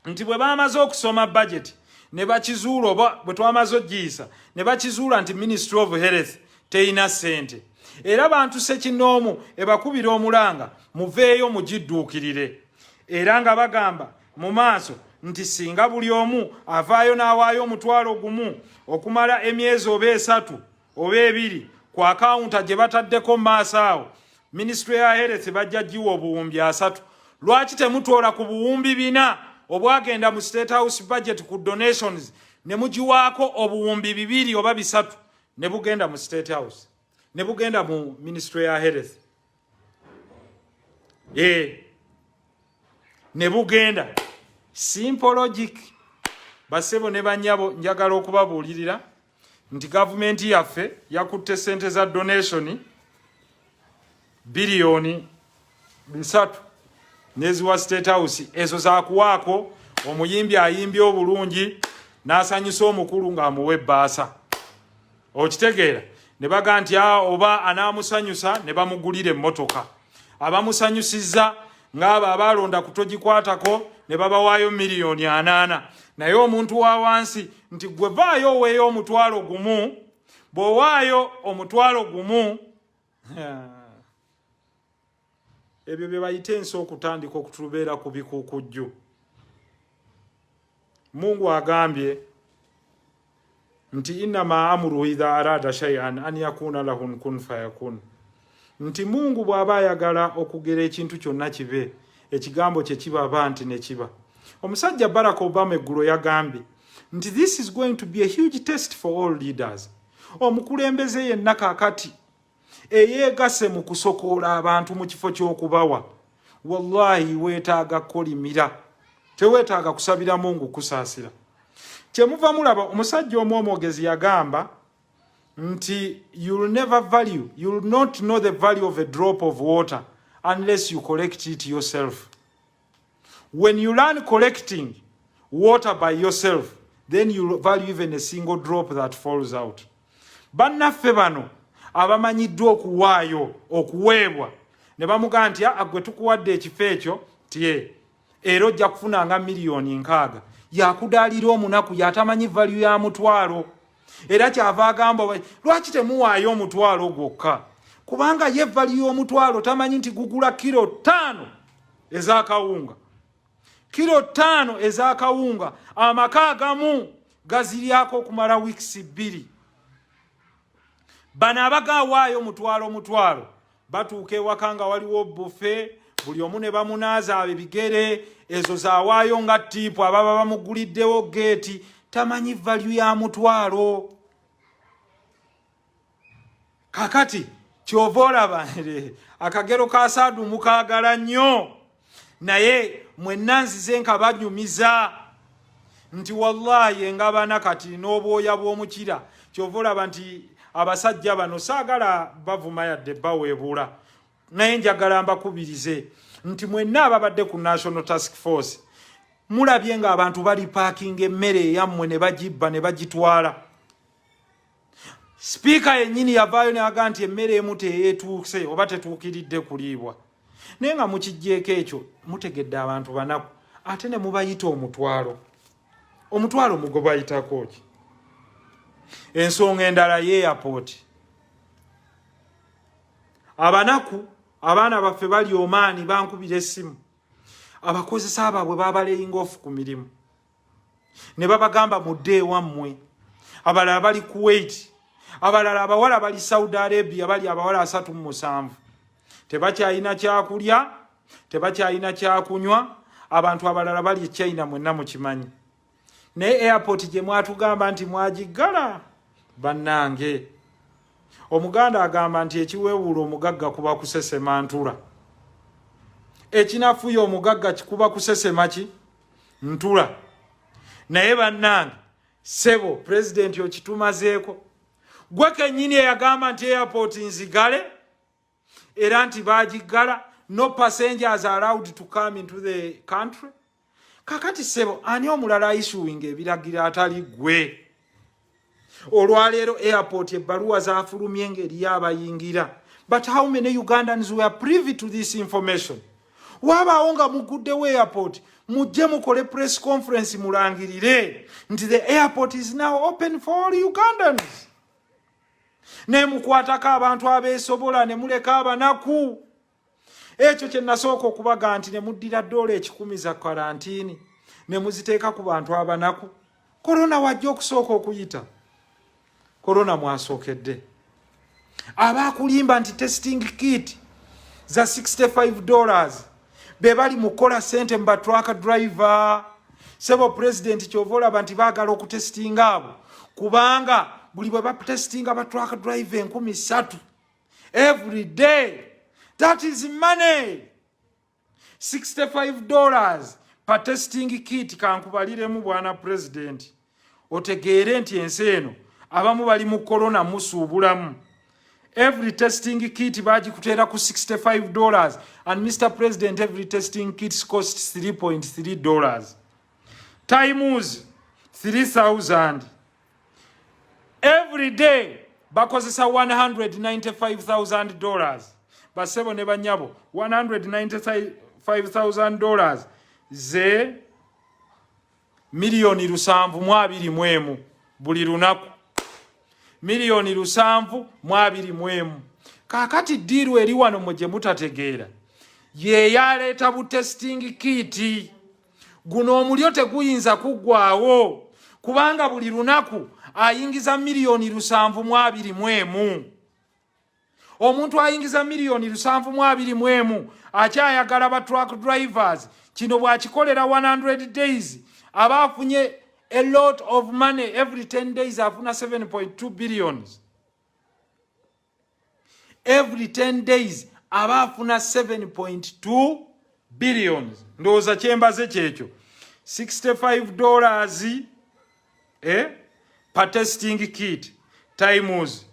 nti bwe bamaze okusoma budget ne bakizuula, oba bwe twamaze ogiyisa ne bakizuula nti Ministry of Health teyina ssente, era bantu Ssekinoomu ebakubira omulanga muveeyo mugidduukirire, era nga bagamba mu maaso nti singa buli omu avaayo n'awaayo omutwalo gumu okumala emyezi oba 3 oba 2 ku akawunta gye bataddeko mu maaso awo, Ministry ya Health bajja giwa obuwumbi 3. Lwaki temutoola ku buwumbi 4 obwagenda mu State House budget ku donations ne mugiwaako obuwumbi 2 oba 3 ne bugenda mu State House, ne bugenda mu Ministry ya Health? Ne bugenda. Simple logic. Basebo ne banyabo njagala okubabuulirira nti gavumenti yaffe yakutte sente za donation biliyoni 3 neziwa State House, ezo zaakuwaako omuyimbi ayimbye obulungi n'asanyusa omukulu ng'amuwa ebbaasa. Okitegeera? Ne baga nti oba anaamusanyusa ne bamugulira emmotoka. Abamusanyusizza ng'abo abalonda kutogikwatako ne babawaayo miliyoni 8. Naye omuntu wa wansi nti gwe vaayo oweeyo omutwalo gumu, bw'owaayo omutwalo gumu, ebyo bye bayita ensi okutandika okutubeera ku bikuukujju. Mungu agambye nti innama amruhu idha arada shay'an an yakuna lahu kun fayakun. Nti Mungu bw'aba ayagala okugera ekintu kyonna kibe, ekigambo kye kibaba nti ne kiba. Omusajja Barack Obama eggulo yagambye nti this is going to be a huge test for all leaders. Omukulembeze yenna kaakati eyeegase mu kusokoola abantu mu kifo ky'okubawa, wallahi weetaaga kolimira, teweetaaga kusabira Mungu kusaasira. Kyemuva mulaba omusajja omu omwogezi yagamba you'll not know the value of a drop of water unless you collect it yourself. When you learn collecting water by yourself, then you value even a single drop that falls out. Bannaffe bano abamanyiddwa okuwaayo okuweebwa ne bamugamba nti agwe tukuwadde ekifo ekyo tie era ojja kufunanga miliyoni 6 yakudaalira omunaku yatamanyi value ya mutwalo era kyava agamba lwaki temuwaayo omutwalo gwokka kubanga ye value y'omutwalo tamanyi nti gugula kilo 5 ez'akawunga. Kilo 5 ez'akawunga amaka agamu gaziryako okumala weeks 2. Bano abagawaayo mutwalo batuuka ewaka nga waliwo bufe buli omu ne bamunaaza ebigere ezo zawaayo nga tiipu ababa bamuguliddewo geeti tamanyi value ya mutwalo. Kakati kyova olaba akagero ka Saadu mukaagala nnyo naye mwenna nzize nkabanyumiza nti wallahi engabana kati n'obwoya bw'omukira kyova olaba nti abasajja bano saagala bavuma yadde baweebula naye njagala mbakubirize nti mwenna ababadde ku National Task Force mulabye nga abantu bali parking emmere yammwe ne bagibba ne bagitwala. Speaker yennyini yavaayo n'aga nti emmere emu teyeetuuse oba tetuukiridde kuliibwa naye nga mukijjeeko ekyo mutegedde abantu banaku ate ne mubayita omutwalo mugobayitako ki. Ensonga endala ye airport abanaku abaana baffe bali Omaani bankubira essimu abakozesa ababwe babalaying off ku mirimu ne babagamba mudde ewammwe abalala bali Kuwait abalala abawala bali Saudi Arabia bali abawala 37 tebakyayina kyakulya tebakyayina kyakunywa abantu abalala bali China mwenna mukimanyi naye airport gye mwatugamba nti mwagigala bannange omuganda agamba nti ekiweewuula omugagga kuba kusesema ntula ekinafuya omugagga kikuba kusesema ki ntula naye bannange sebo president okitumazeeko gwe kennyini eyagamba nti airport nzigale era nti baagigala no passengers allowed to come into the country. Kakati sebo ani omulala issuing ebiragiro atali gwe olwaleero airport ebbaluwa zaafulumye ngeri yabayingira. But how many Ugandans were privy to this information? Wabaawo nga muguddewo airport mujje mukole press conference mulangirire nti the airport is now open for all Ugandans. Ne mukwatako abantu abeesobola ne muleka abanaku. Ekyo kye nasooka okubaga nti ne muddira $10 za karantini ne muziteeka ku bantu abanaku. Corona wajja okusooka okuyita. Corona mwasookedde. Abaakulimba nti testing kit za $65 be bali mukola sente mba truck driver. Sebo president kyovola banti baagala okutestinga abo kubanga buli bwe batestinga ba truck driver 13 every day. That is money. $65 per testing kit kankubaliremu bwana president. Otegeere nti ensi eno abamu bali mu corona musuubulamu. Every testing kit bagikuteera ku $65 and Mr. President every testing kit costs $3.3. Times 3,000. Every day bakozesa $195,000. Basebo ne banyabo $195,000 ze miliyoni 721 buli lunaku. Miliyoni 721. Kakati diru eri wano muje mutategeera ye yaleeta bu testing kit guno omulyo teguyinza kuggwaawo kubanga buli lunaku ayingiza miliyoni 721. Omuntu ayingiza miliyoni 721 akyayagala ba truck drivers kino bwakikolera 100 days abafunye a lot of money. Every 10 days afuna 7.2 billion. Every 10 days abafuna 7.2 billion. Ndoza kyembaze kyekyo $65 per testing kit. times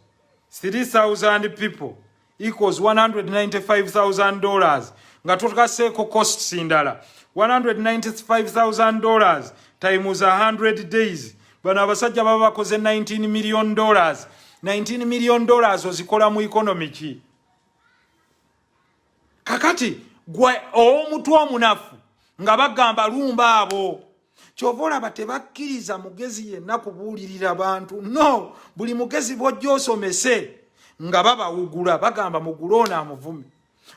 3,000 people equals $195,000 nga tukaseeko costs ndala $195,000 times 100 days bano abasajja baba bakoze $19 million. $19 million ozikola mu economy ki? Kakati gwe omutwe omunafu nga bagamba lumba abo kyova olaba tebakkiriza mugezi yenna kubuulirira bantu. No, buli mugezi bw'ojja osomese nga babawugula bagamba mugulona amuvume,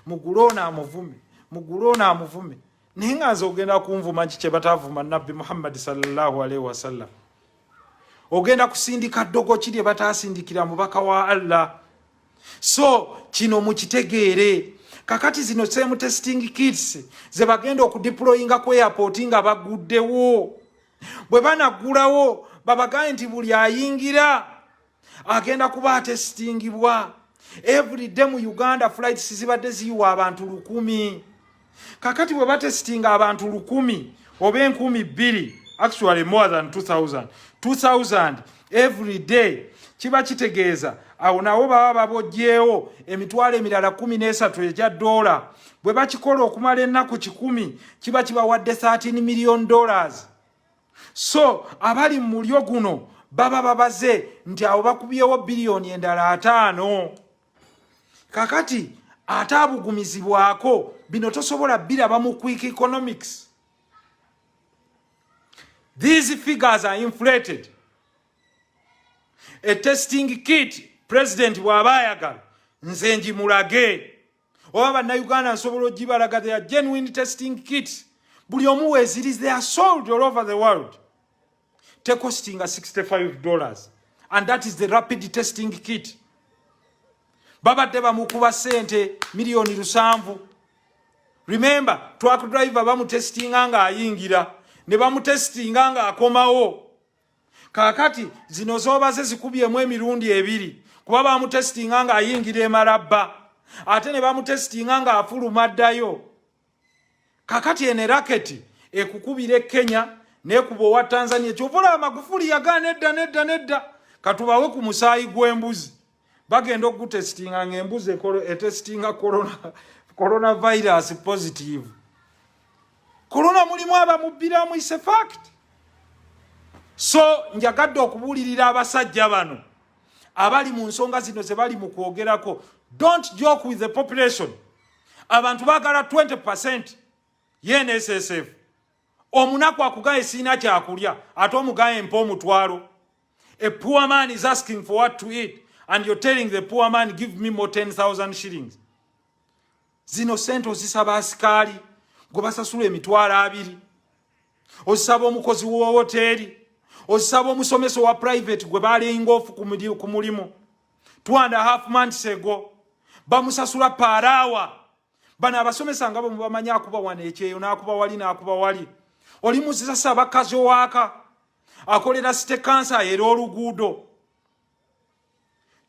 mugulona amuvume, mugulona amuvume. Naye nga nze ogenda kunvuma kye batavuma Nabbi Muhammad sallallahu alaihi wasallam. Ogenda kusindika ddogo ki lye bataasindikira mubaka wa Allah. So kino mukitegeere. Kakati zino same testing kits ze bagenda okudeployinga ku airport nga baguddewo. Bwe banagulawo babagaye nti buli ayingira agenda kuba testingibwa. Every day mu Uganda flights zibadde ziyiwa abantu 1,000. Kakati bwe batestinga abantu 1,000 oba 2,000, actually more than 2,000 every day, kiba kitegeeza awo nawo baba babojjeewo emitwalo emirala 13 egya $. Bwe bakikola okumala ennaku 10 kiba kibawadde $13 million. So abali mu mulyo guno baba babaze nti awo bakubyewo biliyoni endala 5. Kakati atabugumizibwako bino tosobola biraba mu quick economics. These figures are inflated. A testing kit president bw'abayagala nze njimulage oba bannayuganda nsobola ogibalaga they are genuine testing kits. Buli omu weezirizi they are sold all over the world. Te costing $65 and that is the rapid testing kit. Babadde bamukuba sente miliyoni 7. Remember, truck driver bamutestinga nga ayingira ne bamutestinga nga akomawo. Kakati zino zobaze zikubyemu emirundi 2 kuba bamutestinga nga ayingira emarabba ate ne bamutestinga nga afuluma ddayo. Kakati ene raketi ekukubire Kenya nekubo wa Tanzania kyovola Magufuli yagana nedda katubawe ku musaayi gw'embuzi bagenda okutestinga ng'embuzi etestinga coronavirus positive. Corona mulimu abamubbiramu is a fact. So njagadde okubuulirira abasajja bano abali mu nsonga zino ze bali mu kwogerako. Don't joke with the population. Abantu bagala 20% y'NSSF. Omunaku akugaye sina kyakulya ate omugaye mpa omutwalo. A poor man is asking for what to eat and you're telling the poor man give me more 10,000 shillings. Zino sente ozisaba asikaali gwe basasula emitwalo 2. Ozisaba omukozi wa hoteri. Ozisaba omusomesa wa private gwe balinga ofu ku mulimu. 2.5 months ago bamusasula parawa. Bana abasomesa ngabo mubamanya akuba wane ekyeyo n'akuba wali n'akuba wali. Oli muzisa bakazi waka akolera site cancer era oluguudo.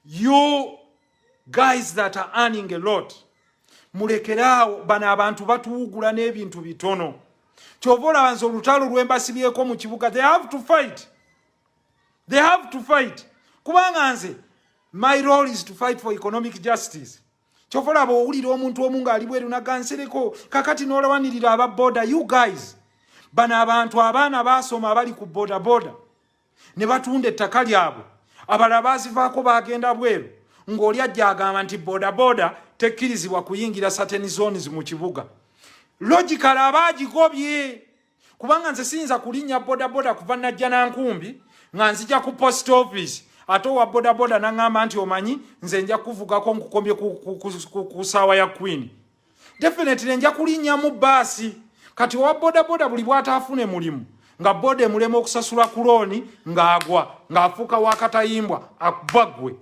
You guys that are earning a lot mulekeraawo bana abantu batuugula n'ebintu bitono. Kyovola banzo olutalo lwembasibyeko mu kibuga. They have to fight. They have to fight. Kubanga nze my role is to fight for economic justice. Kyovola bw'owulira omuntu omu ng'ali bweru nagansereko kakati n'olawanirira aba boda. You guys bana abantu abaana basoma abali ku boda boda ne batunda ettaka lyabwe abalala bazivaako bagenda bweru ng'oli ajja agamba nti boda boda tekkirizibwa kuyingira certain zones mu kibuga. Logical abagigobye kubanga nze siyinza kulinnya boda boda kuva najja Nankumbi nga nzija ku post office ate wa boda boda n'aŋŋamba nti omanyi nze nja kuvugako nkukombye ku saawa ya Queen. Definitely nja kulinnya mu baasi. Kati wa boda boda buli bw'ataafune mulimu nga boda emulema okusasula ku looni ng'agwa ng'afuuka wakatayimbwa akubagwe.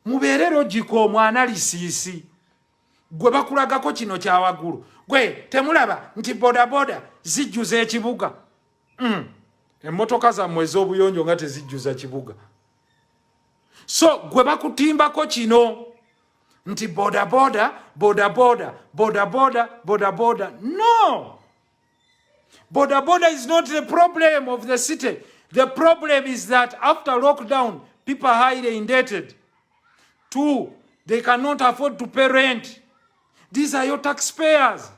Mubeere logical mu analysis. Gwe bakulagako kino kya waggulu. Gwe temulaba nti boda boda zijjuza ekibuga. Emmotoka zammwe ez'obuyonjo nga tezijjuza kibuga. So gwe bakutimbako kino nti boda boda boda boda boda boda boda boda. No, boda boda is not the problem of the city. The problem is that after lockdown, people are highly indebted. 2, they cannot afford to pay rent. These are your taxpayers.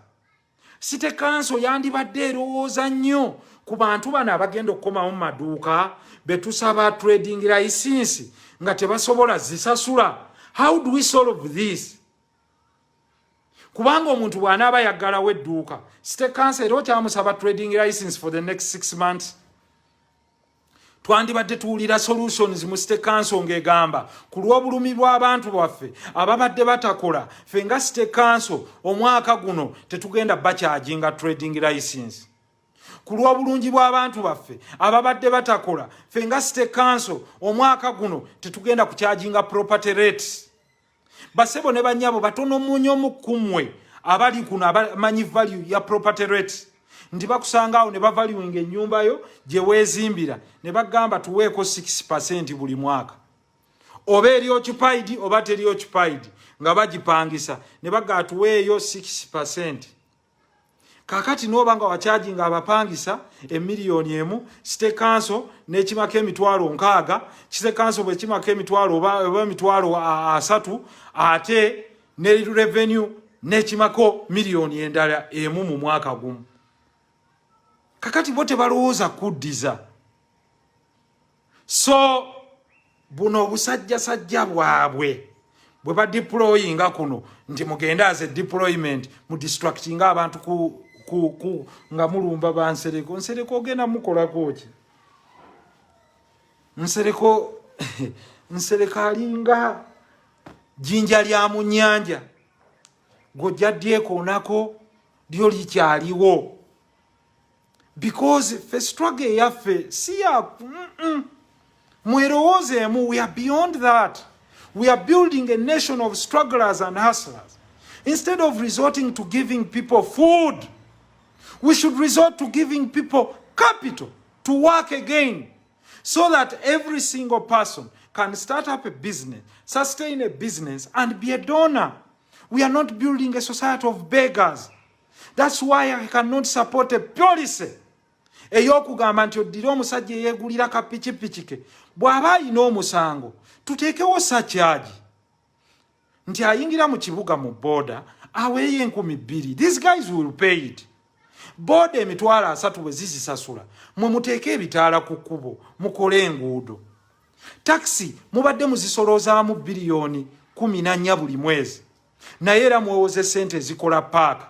City Council yandibadde erowooza nnyo ku bantu bano abagenda okukomawo mu maduuka betusaba trading license nga tebasobola zisasula. How do we solve this? Kubanga omuntu bw'anaaba yaggalawo edduuka, City Council era okyamusaba trading license for the next 6 months. Twandibadde tuwulira solutions mu City Council ng'egamba ku lw'obulumi bw'abantu bwaffe ababadde batakola, ffe nga City Council omwaka guno tetugenda bakyajinga trading license. Ku lw'obulungi bw'abantu baffe ababadde batakola, ffe nga City Council omwaka guno tetugenda kukyajinga property rates. Basebo ne bannyabo batono munyo mu kumwe abali kuno abamanyi value ya property rates. Ndi bakusanga awo ne bavaluing ennyumba yo gye weezimbira ne bagamba tuweeko 6% buli mwaka. Oba eri occupied oba teri occupied nga bagipangisa ne bagamba tuweeyo 6%. Kakati noba nga wacharginga abapangisa emiliyoni emu, City Council n'ekimako emitwalo 6, City Council bwe kimako emitwalo oba emitwalo 3, ate ne revenue n'ekimako miliyoni endala emu mu mwaka gumu. Kakati bote balowooza kuddiza. So buno obusajjasajja bwabwe bwe ba deployinga kuno nti mugenda as a deployment mu distracting abantu ku nga mulumba bansereko. Nsereko ogenda mukolako ki? Nsereko alinga jinja lya mu nnyanja gojjaddeko nako lyo likyaliwo. Because fe struggle yaffe si ya mwerowozeemu, we are beyond that. We are building a nation of strugglers and hustlers. Instead of resorting to giving people food, we should resort to giving people capital to work again, so that every single person can start up a business, sustain a business, and be a donor. We are not building a society of beggars. That's why I cannot support a policy ey'okugamba nti oddira omusajja eyeegulira kapikipiki ke bw'aba alina omusango tuteekewo sakyagi nti ayingira mu kibuga mu boda aweeyo 2,000. These guys will pay it. Boda emitwalo 3 bwe zizisasula mwe muteeke ebitaala ku kkubo mukole enguudo. Taxi mubadde muzisoloozaamu biliyoni 14 buli mwezi, naye era mwewoze ssente zikola paaka.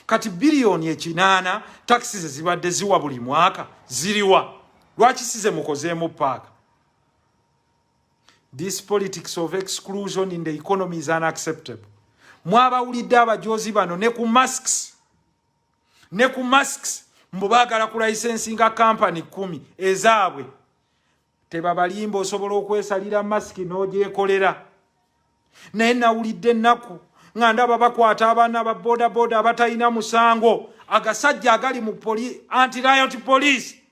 Kati biliyoni 8 taxi zibadde ziwa buli mwaka ziriwa. Lwaki size mukozeemu paaka? This politics of exclusion in the economy is unacceptable. Mwabawulidde abajoozi bano ne ku masks mbu baagala ku licensinga company 10 ezaabwe. Tebabalimba osobola okwesalira masiki n'ogyekolera. Naye nawulidde ennaku nga ndaba bakwata abaana ba boda abatalina musango, agasajja agali mu anti-riot police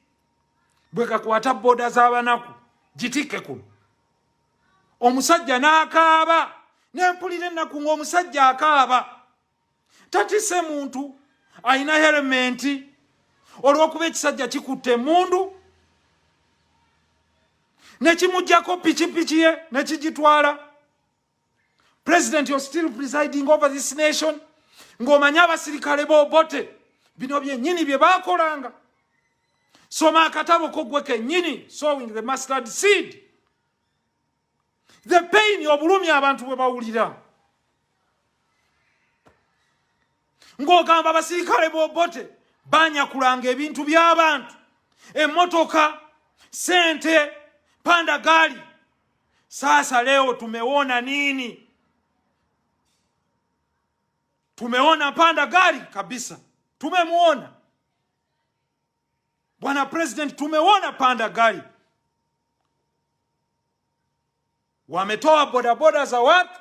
bwe kakwata boda z'abanaku gitikke kuno. Omusajja n'akaaba, nempulira ennaku ng'omusajja akaaba. Tatise muntu ayina helmenti olw'okuba ekisajja kikutte emundu ne kimuggyako pikipiki ye ne kigitwala. President, you're still presiding over this nation. Ng'omanya abasirikale b'obote bino byennyini bye baakolanga. Soma akatabo ko gwe kennyini, Sowing the Mustard Seed. The pain obulumi abantu bwe bawulira. Ng'ogamba abasirikale b'obote banyakulanga ebintu by'abantu, emmotoka, sente, panda gari. Sasa leo tumeona nini? Tumeona panda gari kabisa. Tumemuona. Bwana President, tumeona panda gari. Wametoa bodaboda za watu,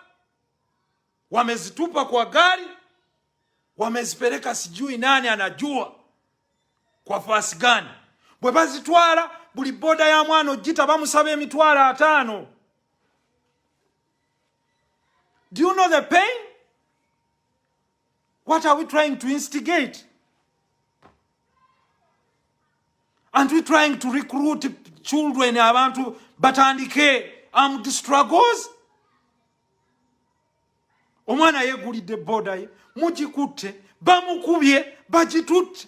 wamezitupa kwa gari, wamezipeleka sijui nani anajua kwa fasi gani. Bwe bazitwala buli boda ya mwana ojita bamusaba emitwalo 5. Do you know the pain? What are we trying to instigate? And we trying to recruit children abantu batandike armed struggles. Omwana yegulidde boda ye mugikutte bamukubye bagitutte.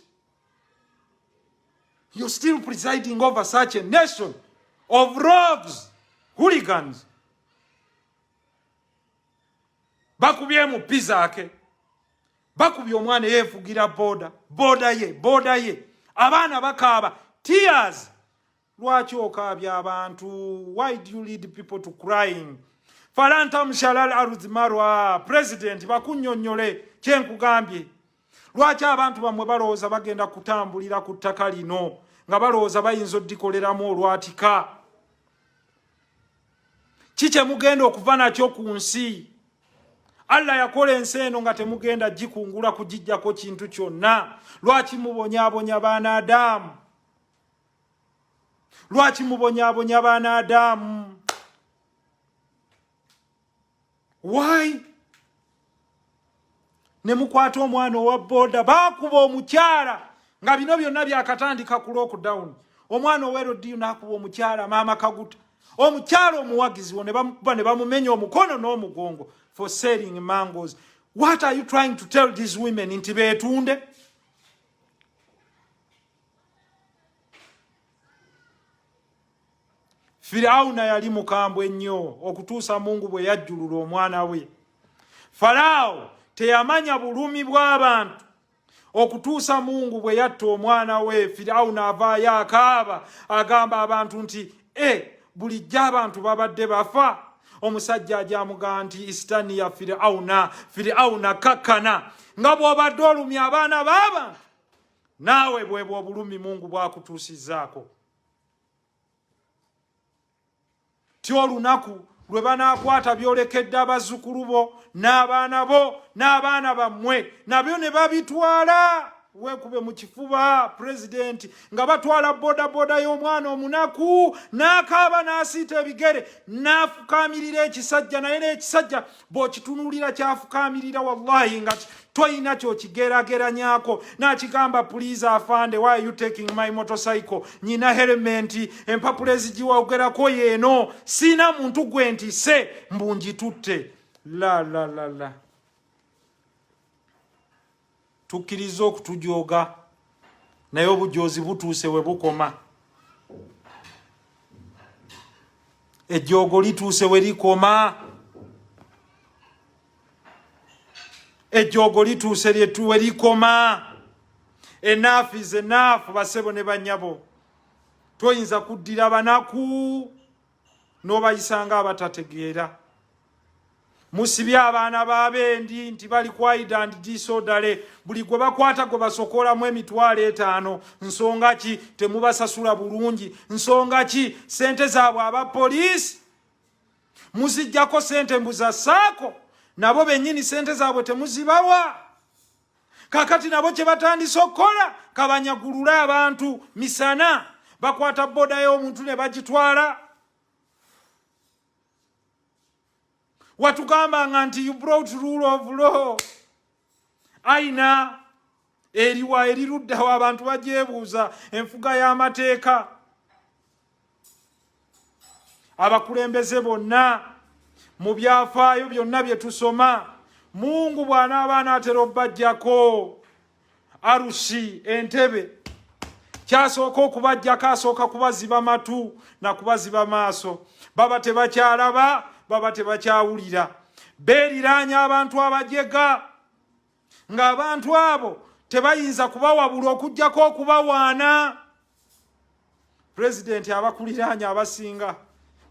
You're still presiding over such a nation of rogues, hooligans. Bakubye mu pizza ke. Bakubye omwana yefugira boda ye. Abana bakaba tears. Lwaki okabya abantu? Why do you lead people to crying? Falanta mshalal arudhi marwa president bakunnyonnyole kyenkugambye. Lwaki abantu bamwe balowooza bagenda kutambulira ku ttaka lino nga balowooza bayinza oddikoleramu olwatika? Kiki mugenda okuva nakyo ku nsi? Allah yakola ensi eno nga temugenda gikungula kugijjako kintu kyonna. Lwaki mubonyaabonya baana Adamu? Lwaki mubonyaabonya baana Adamu? Why? Nemukwata omwana owa boda bakuba omukyala nga bino byonna byakatandika ku lockdown. Omwana owero diyo nakuba omukyala maama Kaguta. Omukyala omuwagizi ne bamukuba ne bamumenya omukono n'omugongo for selling mangoes. What are you trying to tell these women nti beetunde? Firauna yali mukambwe nnyo okutuusa Mungu bwe yajjulula omwana we. Farao teyamanya bulumi bw'abantu okutuusa Mungu bwe yatta omwana we. Firauna avaayo akaaba agamba abantu nti bulijjo abantu babadde bafa. Omusajja ajamugamba nti istani ya Firauna kakkana nga bw'obadde olumya abaana b'abantu naawe bwebwo obulumi Mungu bwakutuusizaako. Ti olunaku lwe banaakwata byolekedde abazzukulu bo n'abaana bo n'abaana bammwe nabyo ne babitwala. Weekube mu kifuba president nga batwala boda y'omwana omunaku n'akaaba n'asiita ebigere n'afukaamirira ekisajja. Naye n'ekisajja bw'okitunulira kyafukaamirira wallahi nga toyina ky'okigerageranyako. N'akigamba please afande, why are you taking my motorcycle? Nyina helmet empapula ezigiwogerako yeeno sina muntu gwe ntise mbungitutte. La tukkiriza okutujooga naye obujoozi butuuse we bukoma. Ejjoogo lituuse we likoma. Ejjoogo lituuse we likoma. Enough is enough. Basebo ne bannyabo, toyinza kuddira banaku n'obayisanga abatategeera. Musibye abaana b'abendi nti bali quiet and disorderly. Buli gwe bakwata gwe basokolamu $5,000. Nsonga ki? Temubasasula bulungi. Nsonga ki? Sente zaabwe abapoliisi muzijjako sente mbuza saako. Nabo bennyini sente zaabwe temuzibawa. Kakati nabo kye batandise okukola kabanyagulula abantu misana. Bakwata boda y'omuntu ne bagitwala. Watugamba nti you brought rule of law. Aina eriwa eriruddawo abantu bajeebuuza enfuga y'amateeka. Abakulembeze bonna mu byafaayo byonna bye tusoma, Mungu bw'anaaba anaatera obbajjako Arusi Entebbe, kyasooka okubajjako asooka kubaziba matu na kubaziba maaso. Baba tebakyalaba, baba tebakyawulira. Beeriraanya abantu abajega ng'abantu abo tebayinza kubawabula okujjako okubawaana. President abakuliraanya abasinga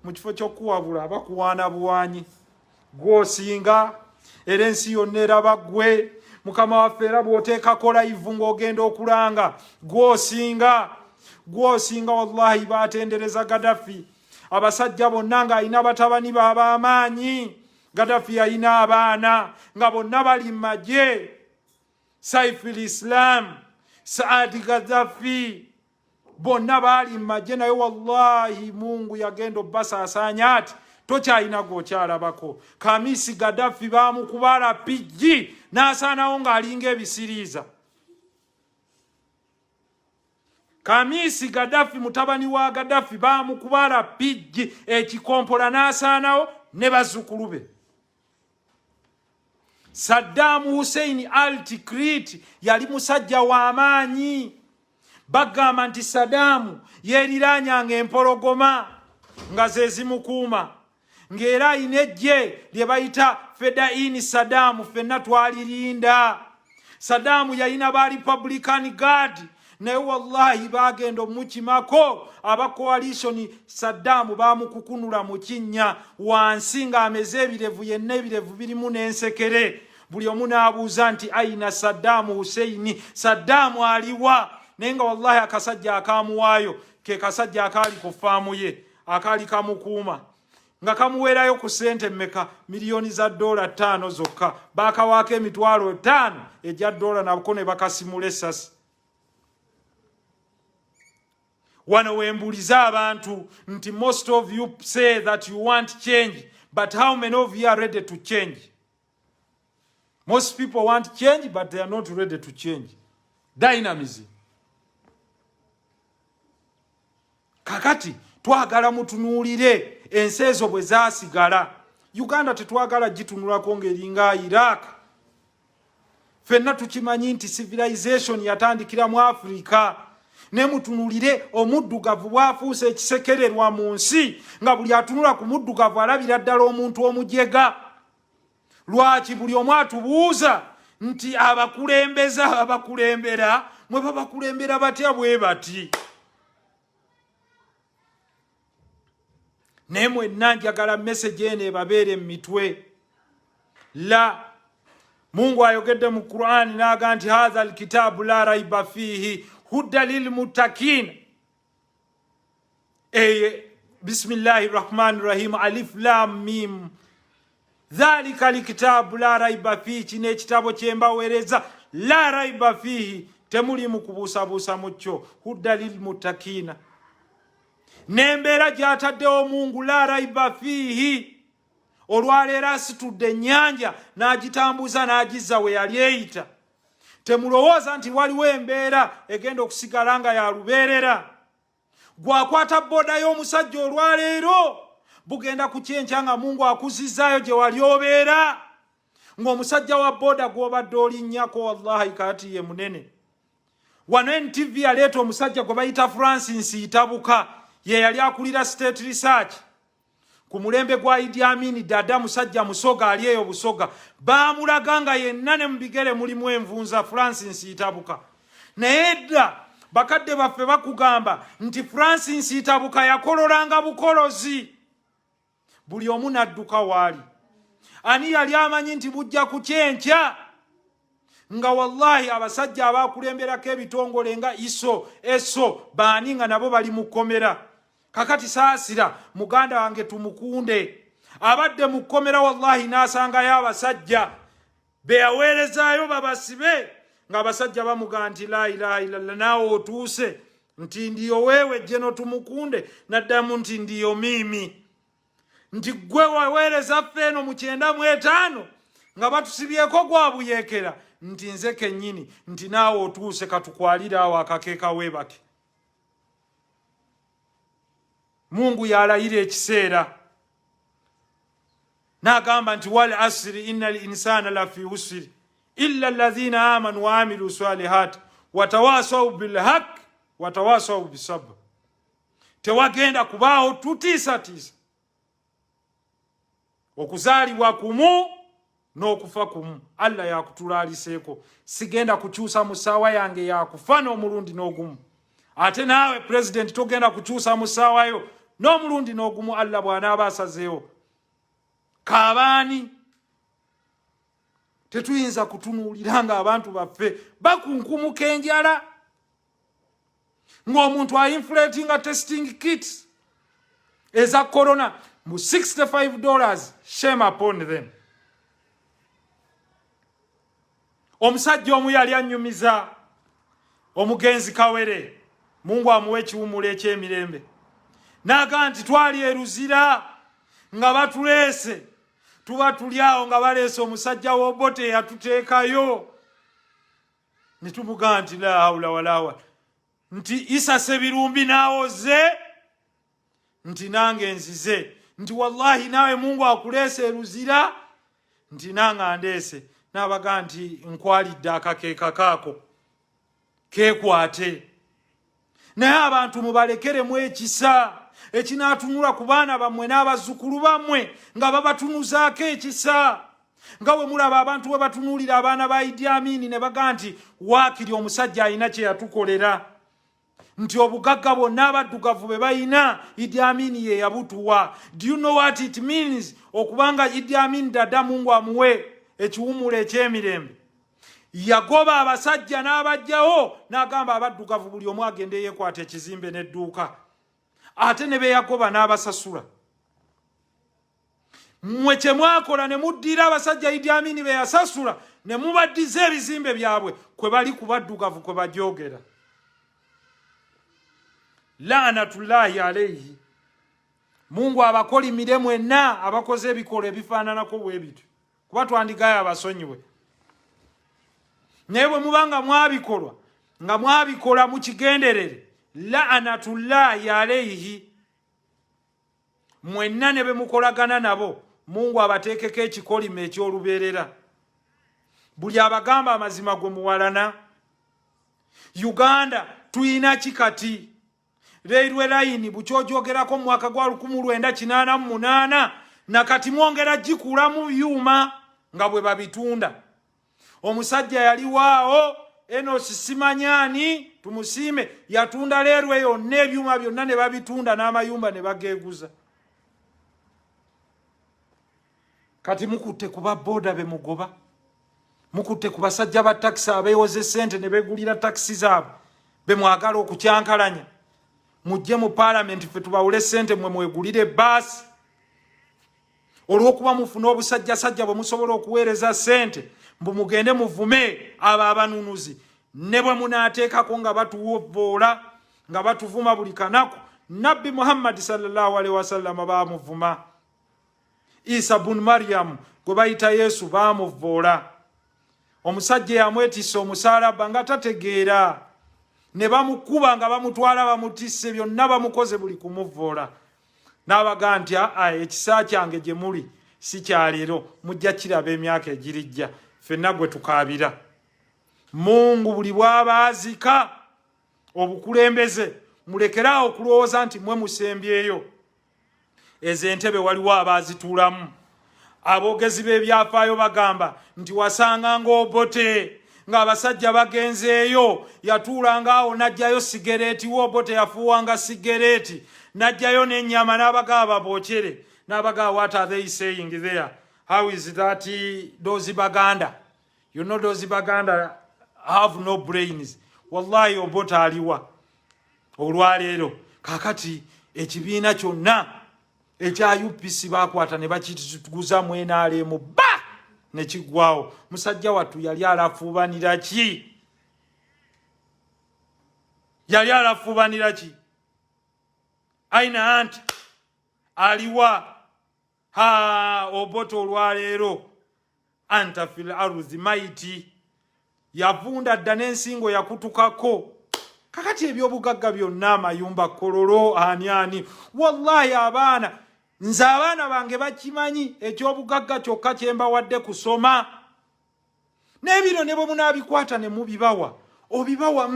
mu kifo ky'okuwabula abakuwaana buwaanyi. Gw'osinga era ensi yonna eraba ggwe. Mukama waffe era bw'oteekako live ng'ogenda okulanga. Gw'osinga wallahi baatendereza Gaddafi. Abasajja bonna ng'alina batabani b'ab'amaanyi. Gaddafi yalina abaana nga bonna bali mu magye. Saiful Islam, Saadi Gaddafi, bonna bali mu magye, naye wallahi Mungu yagenda obbasaasaanya ati tokyalina gw'okyalabako. Kamisi Gaddafi baamukubala pijji n'asaanawo ng'alinga ebisiriiza. Kamisi Gaddafi mutabani wa Gaddafi bamukubala pijji ekikompola n'asaanawo ne bazzukulu be. Saddam Hussein al-Tikrit yali musajja w'amaanyi. Bagamba nti Saddam yeeriraanyanga empologoma nga ze zimukuuma, ng'era ayina eggye lye bayita Fedaini Saddam, ffenna twalirinda. Saddam yalina ba Republican Guard, naye wallahi bagenda omukimako aba coalition. Saddam bamukukunula mu kinnya wansi ng'ameze ebirevu, yenna ebirevu birimu n'ensekere. Buli omu n'abuuza nti aina Saddam Hussein, Saddam aliwa? Naye nga wallahi akasajja akamuwaayo ke kasajja akaali ku faamu ye akaali kamukuuma, nga kamuweerayo ku ssente mmeka? Miliyoni za $5 zokka. Baakawaako emitwalo 5 egya dola nabwo ne bakasimula essasi. Wano wembuliza abantu nti most of you say that you want change, but how many of you are ready to change? Most people want change, but they are not ready to change. Dynamism. Kakati twagala mutunuulire ensi ezo bwe zaasigala. Uganda tetwagala gitunulako ng'eringa Iraq. Ffenna tukimanyi nti civilization yatandikira mu Afrika. Ne mutunulire omuddugavu bwafuuse ekisekererwa mu nsi, nga buli atunula ku muddugavu alabira ddala omuntu omujega. Lwaki buli omu atubuuza nti abakulembeza abakulembera mwe babakulembera batya bwe bati? Ne mwenna njagala message eno ebabeere mu mitwe. La Mungu ayogedde mu Qur'ani n'aga nti hadha alkitabu la raiba fihi hudda lilmuttaqin. Bismillahir Rahmanir Rahim, alif lam mim. Dhalika alkitabu la raiba fihi, kino ekitabo kyembaweereza, la raiba fihi, temuli mu kubuusabuusa mu kyo, hudda lilmuttaqin. N'embeera gy'ataddewo Mungu la raiba fihi, olwaleero asitudde ennyanja n'agitambuza n'agizza we yali eyita. Temulowooza nti waliwo embeera egenda okusigala nga ya lubeerera. Gwakwata booda y'omusajja olwaleero, bugenda ku kyenkya nga Mungu akuzizzaayo gye wali obeera, ng'omusajja wa booda gw'obadde olinnyako wallahi kati ye munene. Wano NTV yaleeta omusajja gwe bayita Francis Itabuka, ye yali akulira State Research ku mulembe gwa Idi Amin Dada, musajja musoga ali eyo Busoga. Baamulaga nga yenna ne mu bigere mulimu envunza Francis Itabuka. Naye edda bakadde baffe bakugamba nti Francis Itabuka yakololanga bukolozi. Buli omu n'adduka waali. Ani yali amanyi nti bujja ku kyenkya? Nga wallahi abasajja abaakulemberako ebitongole nga ESO baani nga nabo bali mu kkomera. Kakati saasira muganda wange tumukunde abadde mu kkomera wallahi n'asangayo abasajja be yaweerezaayo babasibe, nga abasajja bamugaa nti la ilaha illallah, naawe otuuse nti ndiyo weewe jeno tumukunde, n'addamu nti ndiyo mimi, nti gwe waweereza ffeeno mu 95 nga batusibyeko gwa buyeekera, nti nze kennyini, nti naawe otuuse katukwalire awo akakeeka weebake. Mungu yalayira ekiseera n'agamba nti wal asri innal insana lafi usri illa alladhina amanu wa amilu salihati watawasaw bil haqq watawasaw bis sabr. Tewagenda kubaawo tutiisatiisa, okuzaalibwa kumu n'okufa kumu. Allah yakutulaaliseeko, sigenda kukyusa mu ssaawa yange yakufa n'omulundi n'ogumu. Ate naawe president togenda kukyusa mu ssaawayo n'omulundi n'ogumu Allah bw'anaaba asazeewo. Kaabaani tetuyinza kutunuulira nga abantu baffe bakunkumuka enjala, ng'omuntu ainflatinga testing kits eza corona mu $65. Shame upon them. Omusajja omu yali annyumiza omugenzi Kawere, Mungu amuwe ekiwumulo eky'emirembe, n'aga nti twali eruzira nga batuleese, tuba tuli awo nga baleese omusajja w'obote yatuteekayo, ne tumugaa nti la hawla wala nti Isa Sebirumbi naoze nti nange nzize nti wallahi nawe Mungu akulese ruzira nti nanga ndese nabaga nti nkwalidde akakeeka kaako kekwate naye abantu mubalekeremu ekisa ekinatunula ku baana bammwe n'abazzukulu bammwe nga babatunuzaako ekisa nga bwe mulaba abantu we batunulira abaana ba Idi Amin ne baga nti waakiri omusajja alina kye yatukolera nti obugagga bwonna abaddugavu be bayina Idi Amin ye yabutuwa. Do you know what it means okubanga Idi Amin dada Mungu amuwe ekiwumulo ekyemirembe yagoba abasajja n'abajjawo n'agamba abaddugavu buli omu agende yeekwata ekizimbe n'edduuka ate ne be yagoba n'abasasula. Mmwe kye mwakola ne muddira abasajja Idi Amin be yasasula ne mubaddiza ebizimbe byabwe kwe bali ku baddugavu kwe bajogera. Laanatullahi alayhi. Mungu abakolimire mwenna abakoze ebikolo ebifaananako bwe bityo kuba twandigayo abasonyiwe. Naye bwe mubanga mwabikolwa nga mwabikola mu kigenderere laanatullahi alayhi mwenna ne be mukolagana nabo Mungu abateekeko ekikolimo eky'olubeerera. Buli abagamba amazima gwe muwalana. Uganda tuyina kikati Railway line bukyogyogerako mu mwaka gwa 1988 nakati mwongera gikulamu byuma nga bwe babitunda. Omusajja yali waawo Enos Simanyani tumusiime yatunda railway yonna ebyuma byonna ne babitunda n'amayumba ne bageeguza. Kati mukutte kuba boda be mugoba mukutte ku basajja ba taxi abeewoze sente ne begulira taxi zaabwe be mwagala okukyankalanya. Mujje mu parliament fe tubawule sente mwe mwegulire basi olwokuba mufuna obusajja sajja bwe musobola okuweereza sente mbu mugende muvume aba abanunuzi ne bwe munaateekako nga batuwovoola nga batuvuma buli kanaku. Nabbi Muhammad sallallahu alaihi wasallam baamuvuma. Isa bun Maryam gwe bayita Yesu baamuvoola. Omusajja yamwetisse omusalaba nga tategeera ne bamukuba nga bamutwala bamutisse byonna bamukoze buli kumuvoola. N'abaga nti ekisa kyange gye muli si kya leero mujja kiraba emyaka egirijja ffenna gwe tukaabira. Mungu buli bw'abaazika obukulembeze mulekeraawo okulowooza nti mwe musembyeyo. Ezo entebe waliwo abaazituulamu. Aboogezi b'ebyafaayo bagamba nti wasanganga Obote ng'abasajja bagenzeeyo yatuulanga awo n'ajjayo sigereeti Obote yafuuwanga sigereeti n'ajjayo n'ennyama n'abagaba bookere n'abagaba what are they saying there? How is that those Baganda? You know those Baganda have no brains. Wallahi Obote aliwa olwaleero kakati ekibiina kyonna ekya UPC bakwata ne bakituguza mu NRM ba ne kigwawo. Musajja wattu yali alafuubanira ki? Yali alafuubanira ki? Aina anta aliwa Obote olwaleero anta fil arzi maiti yavunda dda n'ensingo yakutukako. Kakati ebyobugagga byonna amayumba kololo ani wallahi abaana nze abaana bange bakimanyi ekyobugagga kyokka kyemba wadde kusoma n'ebiro ne bwe munaabikwata ne mubibawa obibawa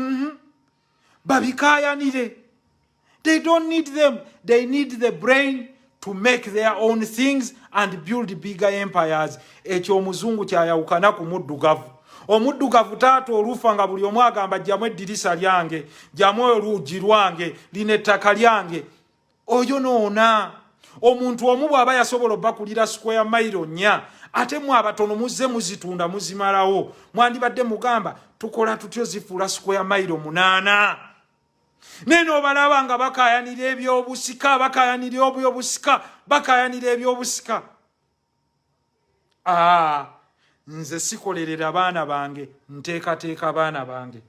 babikaayanire. They don't need them. They need the brain to make their own things and build bigger empires. Ekyo omuzungu kyayawukana ku muddugavu. Omuddugavu taata olufa nga buli omu agamba jjamu eddirisa lyange jjamu oluugi lwange lino ettaka lyange. Oyo noona omuntu omu bw'aba yasobola obbakulira square mile 4 ate mu abatono muzze muzitunda muzimalawo mwandibadde mugamba tukola tutyo zifuula square mile 8. Neno balaba nga bakayanira ebyobusika bakayanira obyobusika bakayanira ebyobusika. Nze sikolerera abaana bange nteekateeka abaana bange.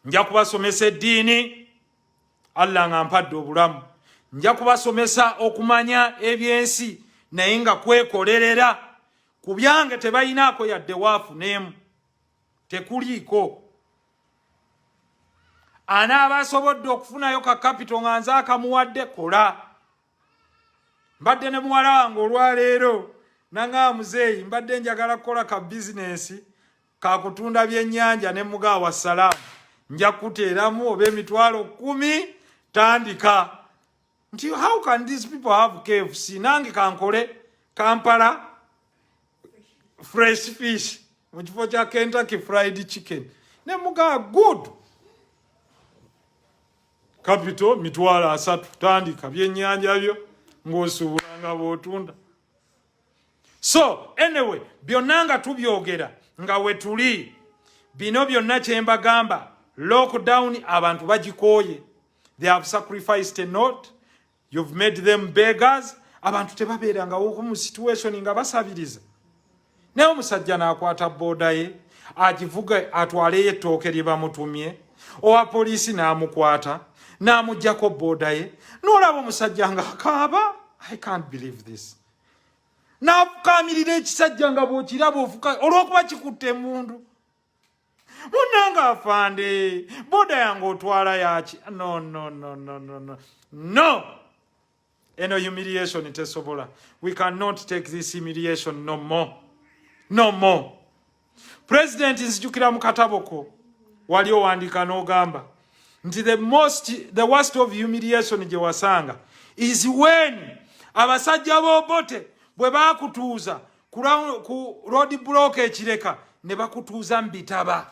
Nja kubasomesa eddiini Allah nga mpadde obulamu. Nja kubasomesa okumanya ebyensi naye nga kwekolerera. Ku byange tebayinaako yadde waafu n'emu. Tekuliiko. anaaba asobodde okufunayo ka capital nga nze akamuwadde kola. Mbadde ne muwala wange olwaleero nanga muzeeyi mbadde njagala kukola ka bizinesi ka kutunda byennyanja ne mugawa salaamu nja kuteeramu oba emitwalo 10 tandika. Nti how can these people have KFC? Nange kankole Kampala fresh fish mu kifo kya Kentucky fried chicken ne mugawa good capital mitwalo 3 tandika byennyanja byo ng'osuubulanga bw'otunda. So anyway byonna nga tubyogera nga wetuli bino byonna kyembagamba lockdown abantu bagikooye. They have sacrificed a lot. You've made them beggars. Abantu tebabeeranga woko mu situation nga basabiriza. Naye omusajja n'akwata booda ye agivuga atwaleyo ettooke lye bamutumye owa poliisi n'amukwata n'amuggyako booda ye n'olaba omusajja nga akaaba. I can't believe this. N'akaamirira ekisajja nga bw'okiraba ofuka olw'okuba kikutte emundu. Munnanga afande booda yange otwala yaki? No. Eno humiliation tesobola. We cannot take this humiliation no more. President nzijukira mu kataboko wali owandiika n'ogamba nti the worst of humiliation gye wasanga is when abasajja b'obote bwe baakutuuza ku road block ekireka ne bakutuuza mu bitaba.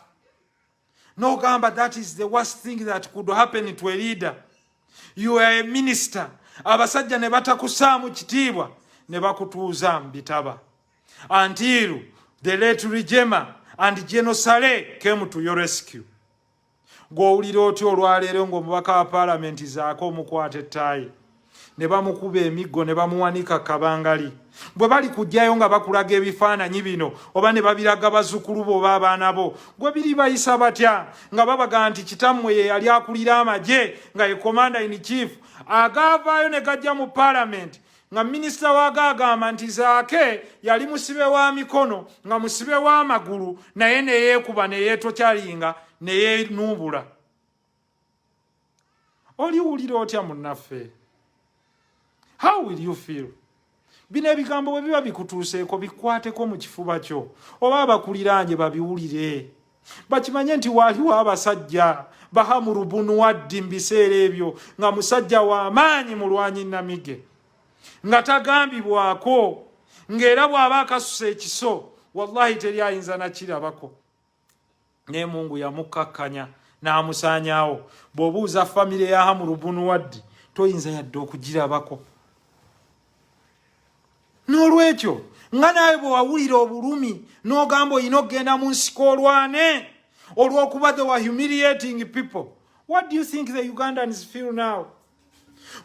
N'ogamba that is the worst thing that could happen to a leader. You are a minister. Abasajja ne batakusaamu kitiibwa ne bakutuuza mu bitaba. Until the late Rijema and General Saleh came to your rescue. Gw'owulira otya olwaleero ng'omubaka wa paalamenti zaako omukwata ettaayi ne bamukuba emiggo ne bamuwanika kabangali. Bwe bali kujjayo nga bakulaga ebifaananyi bino oba ne babiraga bazzukulu bo oba abaana bo gwe biri bayisa batya nga babaga nti kitammwe ye yali akulira amagye nga ye commander in chief agaavaayo ne gajja mu paalamenti nga minisita waaga agamba nti zaake yali musibe wa mikono nga musibe w'amagulu naye ne yeekuba ne yeetokyalinga ne yeenuubula. Oliwulira otya munnaffe? How will you feel? Bino ebigambo bwe biba bikutuuseeko bikwateko mu kifuba kyo oba abakuliranye babiwulire bakimanye nti waaliwo abasajja Bahamuru bunu Waddi mu biseera ebyo nga musajja w'amaanyi mulwanyi Namige nga tagambibwako ng'era bw'aba akasusa ekiso wallahi teri ayinza nakirabako. Naye Mungu yamukkakkanya n'amusaanyaawo. Bw'obuuza famire ya Hamuru bunu Waddi toyinza yadde okugirabako. N'olwekyo nga nawe bwe wawulira obulumi n'ogamba oyina okgenda mu nsiko olwane olw'okuba they were humiliating people. What do you think the Ugandans feel now?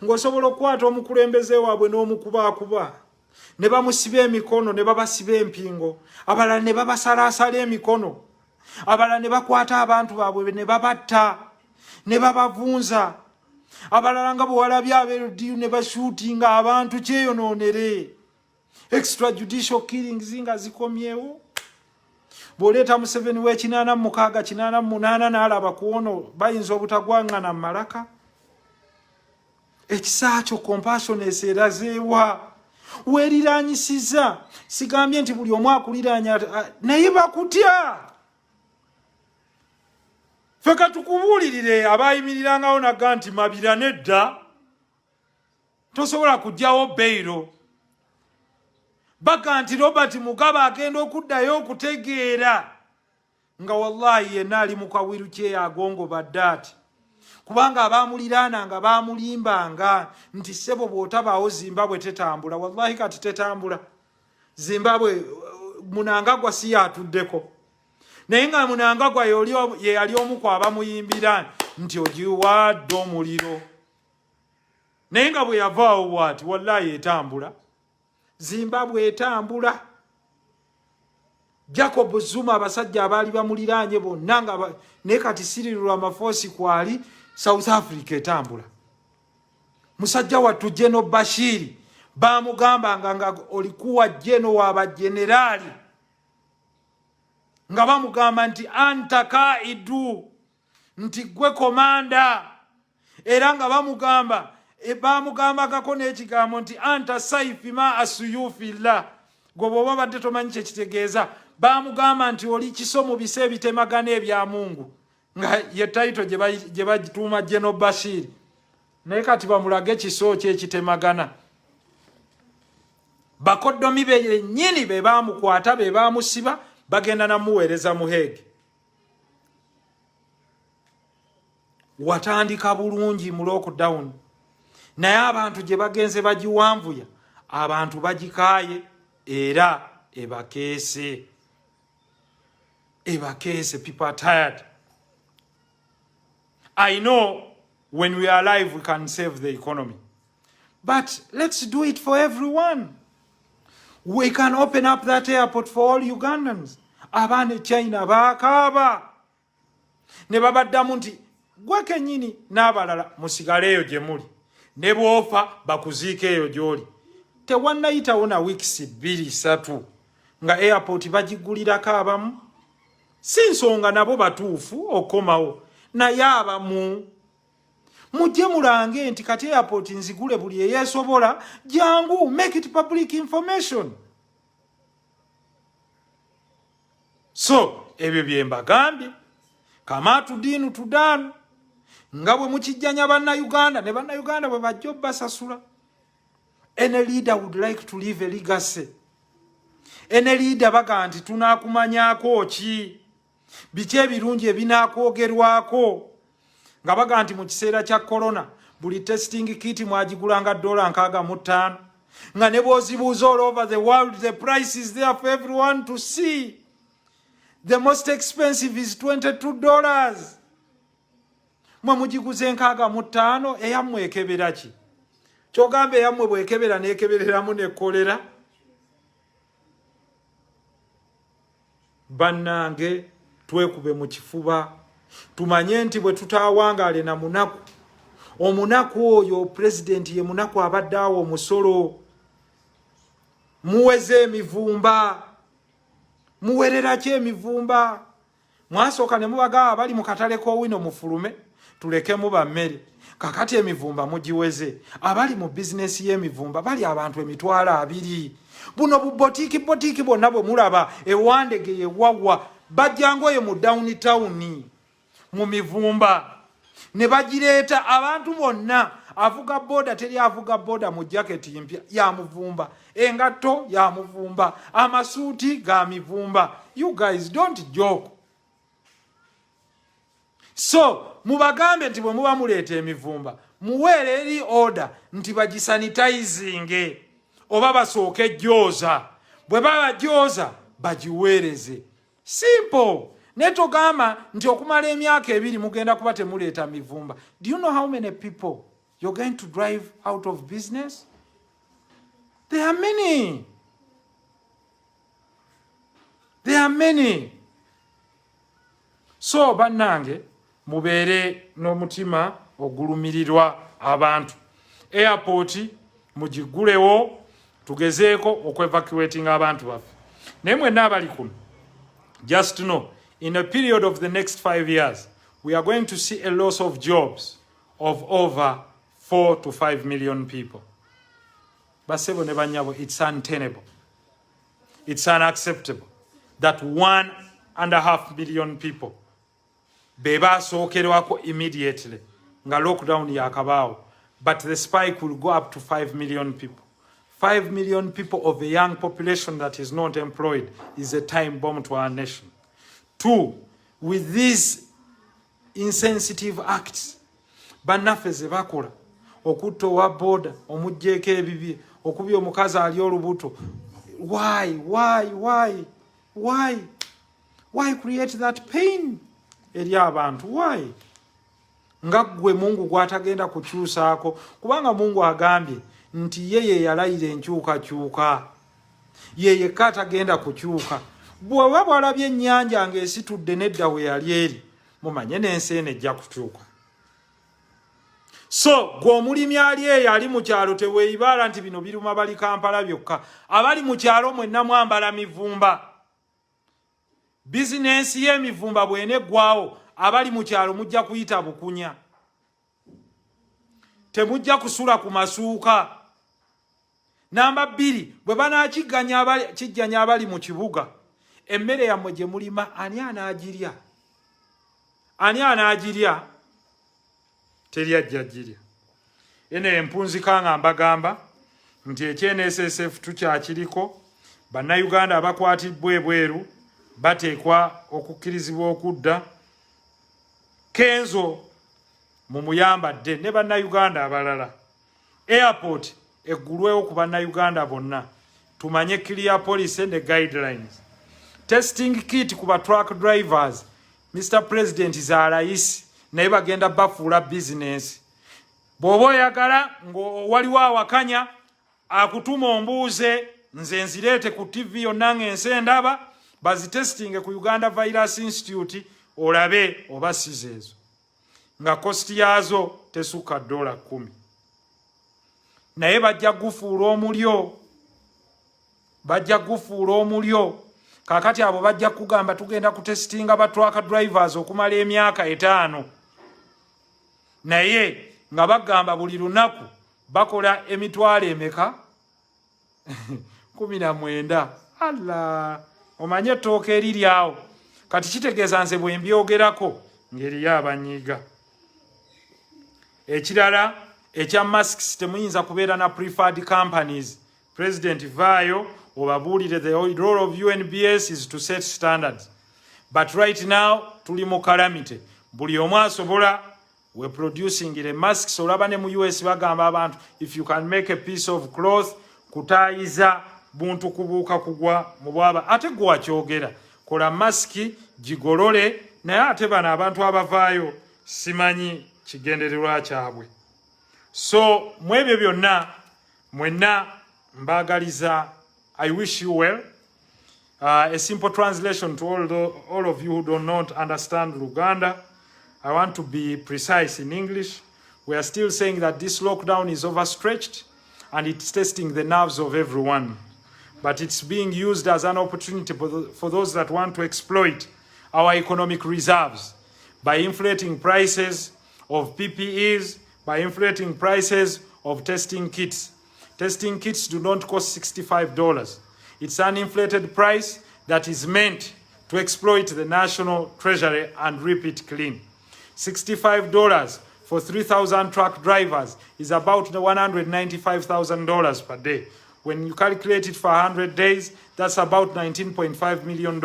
Ng'osobola okukwata omukulembeze waabwe n'omukubaakuba ne bamusiba emikono ne babasiba empingo, abalala ne babasalaasala emikono, abalala ne bakwata abantu baabwe ne babatta ne babavunza, abalala nga bwe walabye abeerudiyu ne bashuutinga abantu kyeyonoonere. Extrajudicial killings nga zikomyewo. Bw'oleeta Museveni w'e86 88 n'alaba kuwono bayinza obutagwangana mu malaka. Ekisa kyo compassionate erazeewa. Weeriraanyisiza. Sigambye nti buli omu akuliraanya naye bakutya. Ffe katukubuulirire abaayimirirangawo nagga nti Mabira nedda tosobola kujjawo beyiro. Baga nti Robert Mugabe agenda okuddayo okutegeera nga wallahi yenna ali mu kawiru kyeyagongo baddaati kubanga abaamuliraana nga baamulimbanga nti ssebo bw'otabaawo Zimbabwe tetambula. Wallahi kati tetambula. Zimbabwe Munangagwa si yatuddeko naye nga Munangagwa ye yali omu ku abamuyimbira nti ogiwadde omuliro naye nga bwe yavaawo bw'ati wallahi etambula. Zimbabwe etambula. Jacob Zuma abasajja abaali bamuliraanye bonna nga naye kati Cyril Ramaphosa kwali South Africa etambula. Musajja wattu General Bashir baamugambanga nga olikuwa General w'abajenerali nga bamugamba nti anta kaidu nti gwe komanda era nga bamugambako n'ekigambo nti anta saifi ma asuyufillah gwe bw'oba badde tomanyi kyekitegeeza bamugamba nti oli kiso mu bise ebitemagana ebya Mungu nga ye taito gye bagituuma General Bashir naye kati bamulage kiso kye ekitemagana bakoddomi be nnyini be bamukwata be bamusiba bagenda namuweereza mu Hague. Watandika bulungi mu lockdown naye abantu gye bagenze bagiwanvuya abantu bagikaaye era ebakeese people are tired. I know when we are alive we can save the economy, but let's do it for everyone. We can open up that airport for all Ugandans. Abane China bakaaba ne babaddamu nti gwe kennyini n'abalala musigaleeyo gye muli ne bw'ofa bakuziika eyo gy'oli. Tewannayitawo na weeks 2-3 nga airport bagigulirako abamu. Si nsonga nabo batuufu okomawo naye abamu mujje mulange nti kati airport nzigule buli eyeesobola jangu make it public information. So ebyo bye mbagambye kama tudinu tudanu nga bwe mukijjanya bannayuganda ne bannayuganda bwe bajja obbasasula. Any leader would like to leave a legacy. Any leader baga nti tunaakumanyaako ki biki ebirungi ebinaakwogerwako nga baga nti mu kiseera kya corona buli testing kit mwagigulanga $65 nga ne bw'ozibuuza all over the world the price is there for everyone to see. The most expensive is $22. Mwe mugiguze $65 eyammwe ekebera ki? Kyogamba eyammwe bwekebera n'ekebereramu n'ekkolera. Bannange twekube mu kifuba tumanye nti bwe tutaawangaale na munaku omunaku oyo president ye munaku abadde awo omusolo muweze emivumba muwerera ki emivumba mwasooka ne mubaga abali mu katale k'owino mufulume tulekemu bammere kakati emivumba mugiweze abali mu bizinesi y'emivumba bali abantu 200 buno butiiki bonna bwe mulaba ewandege yewawa bajjangoye mu downtown mu mivumba ne bagireeta abantu bonna avuga boda teri avuga boda mu jacket mpya ya muvumba engatto ya muvumba amasuuti ga mivumba. You guys don't joke. So mubagambe nti bwe muba muleeta emivumba muweere eri order nti bagisanitizing oba basooke jjooza bwe baba jjooza bagiweereze. Simple. Netogama nti okumala emyaka 2 mugenda kuba temuleeta mivumba. Do you know how many people you're going to drive out of business? There are many. There are many. So bannange mubeere n'omutima ogulumirirwa abantu. Airport mugigulewo tugezeeko okwevacuating abantu baffe. Naye mwenna abali kuno just know in a period of the next 5 years we are going to see a loss of jobs of over 4 to 5 million people. Basebo ne banyabo, it's untenable. It's unacceptable that 1.5 million people beba sookerwako immediately nga lockdown yakabaawo, but the spike will go up to 5 million people. 5 million people of a young population that is not employed is a time bomb to our nation. 2, with these insensitive acts bannaffe ze bakola okutta owa boda omugjeeko ebibi okubya omukazi ali olubuto, why create that pain eri abantu? Why? Nga gwe Mungu gwatagenda kukyusaako, kubanga Mungu agambye nti yeye yalayira enkyukakyuka, yeye katagenda kukyuka. Bw'oba bwalabye ennyanja ng'esitudde nedda we yali eri mumanye n'ensi eno ejja kukyuka. So gw'omulimi ali eyo ali mu kyalo teweeyibaala nti bino biruma bali Kampala byokka. Abali mu kyalo mwenna mwambala mivumba. Bizinensi y'emivumba bw'eneggwaawo abali mu kyalo mujja kuyita bukunya. Temujja kusula ku masuuka. Namba 2, bwe banakijjanya abali mu kibuga, emmere yammwe gye mulima ani anaagirya? Ani anaagirya? Teri ajja girya. Ene empunzika nga mbagamba nti ekNSSF tukyakiriko. Bannayuganda abakwatibbwa ebweru bateekwa okukkirizibwa okudda. Kenzo mumuyambadde ne bannayuganda abalala. Airport eggulwewo ku bannayuganda bonna. Tumanye clear policy ne guidelines. Testing kit ku ba truck drivers. Mr. President zalayisi naye bagenda bafuula business. Bw'oba oyagala waliwo awakanya akutuma ombuuze nze nzireete ku TV yonna ng'ensi endaba bazitestinge ku Uganda Virus Institute olabe oba sizo ezo. Nga kosti yaazo tesukka $10. Naye bajja gufuula omulyo. Bajja gufuula omulyo. Kakati abo bajja kugamba tugenda kutestinga ba truck drivers okumala emyaka 5. Naye nga bagamba buli lunaku bakola emitwalo emeka 19. Allah, omanye ettooka eriri awo. Kati kitegeeza nze bwe mbyogerako ngeriyo abanyiiga. Ekirala ekya masks temuyinza kubeera na preferred companies. President vaayo obabuulire the role of UNBS is to set standards. But right now tuli mu calamity. Buli omu asobola we're producing the masks. Olaba ne mu US bagamba abantu if you can make a piece of cloth kutaayiza buntu kubuuka kugwa mu bwaba ate gwe wakyogera kola maski gigolole naye ate bano abantu abavaayo simanyi kigendererwa kyabwe. So mwebyo byonna mwenna mbagaliza I wish you well. A simple translation to all of you who do not understand Luganda. I want to be precise in English. We are still saying that this lockdown is overstretched and it's testing the nerves of everyone. But it's being used as an opportunity for those that want to exploit our economic reserves by inflating prices of PPEs, by inflating prices of testing kits. Testing kits do not cost $65. It's an inflated price that is meant to exploit the national treasury and reap it clean. $65 for 3,000 truck drivers is about $195,000 per day. When you calculate it for 100 days, that's about $19.5 million.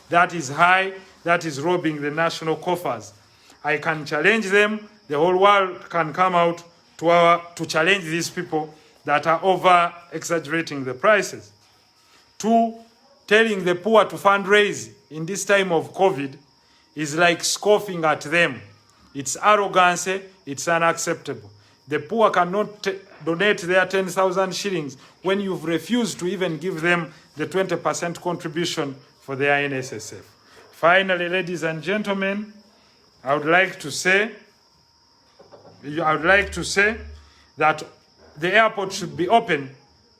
That is high. That is robbing the national coffers. I can challenge them. The whole world can come out to challenge these people that are over-exaggerating the prices. 2, telling the poor to fundraise in this time of COVID is like scoffing at them. It's arrogance, it's unacceptable. The poor cannot donate their 10,000 shillings when you've refused to even give them the 20% contribution for their NSSF. Finally, ladies and gentlemen, I would like to say that the airport should be open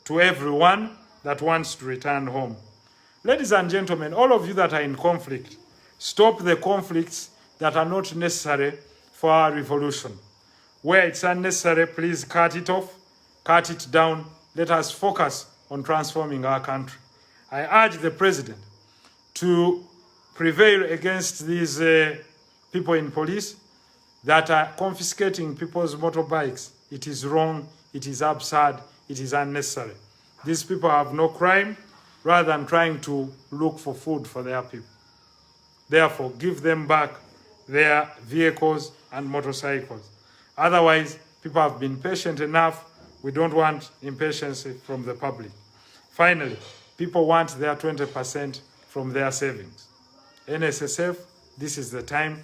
to everyone that wants to return home. Ladies and gentlemen, all of you that are in conflict, stop the conflicts that are not necessary for our revolution. Where it's unnecessary, please cut it off, cut it down. Let us focus on transforming our country. I urge the president to prevail against these people in police that are confiscating people's motorbikes. It is wrong, it is absurd, it is unnecessary. These people have no crime rather than trying to look for food for their people. Therefore, give them back their vehicles and motorcycles. Otherwise, people have been patient enough. We don't want impatience from the public. Finally, people want their 20% from their savings. NSSF, this is the time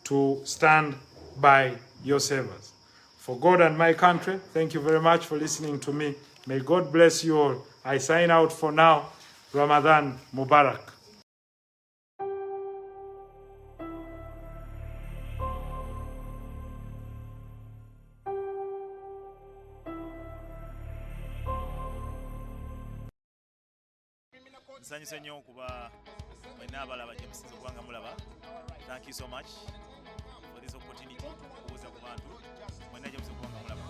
to stand by your savers. For God and my country, thank you very much for listening to me. May God bless you all. I sign out for now. Ramadan Mubarak. Nsanyuse nnyo okuba mwenna abalaba gye musinza okubanga mulaba. Thank you so much for this opportunity okubuuza ku bantu mwenna gye musinza okubanga mulaba.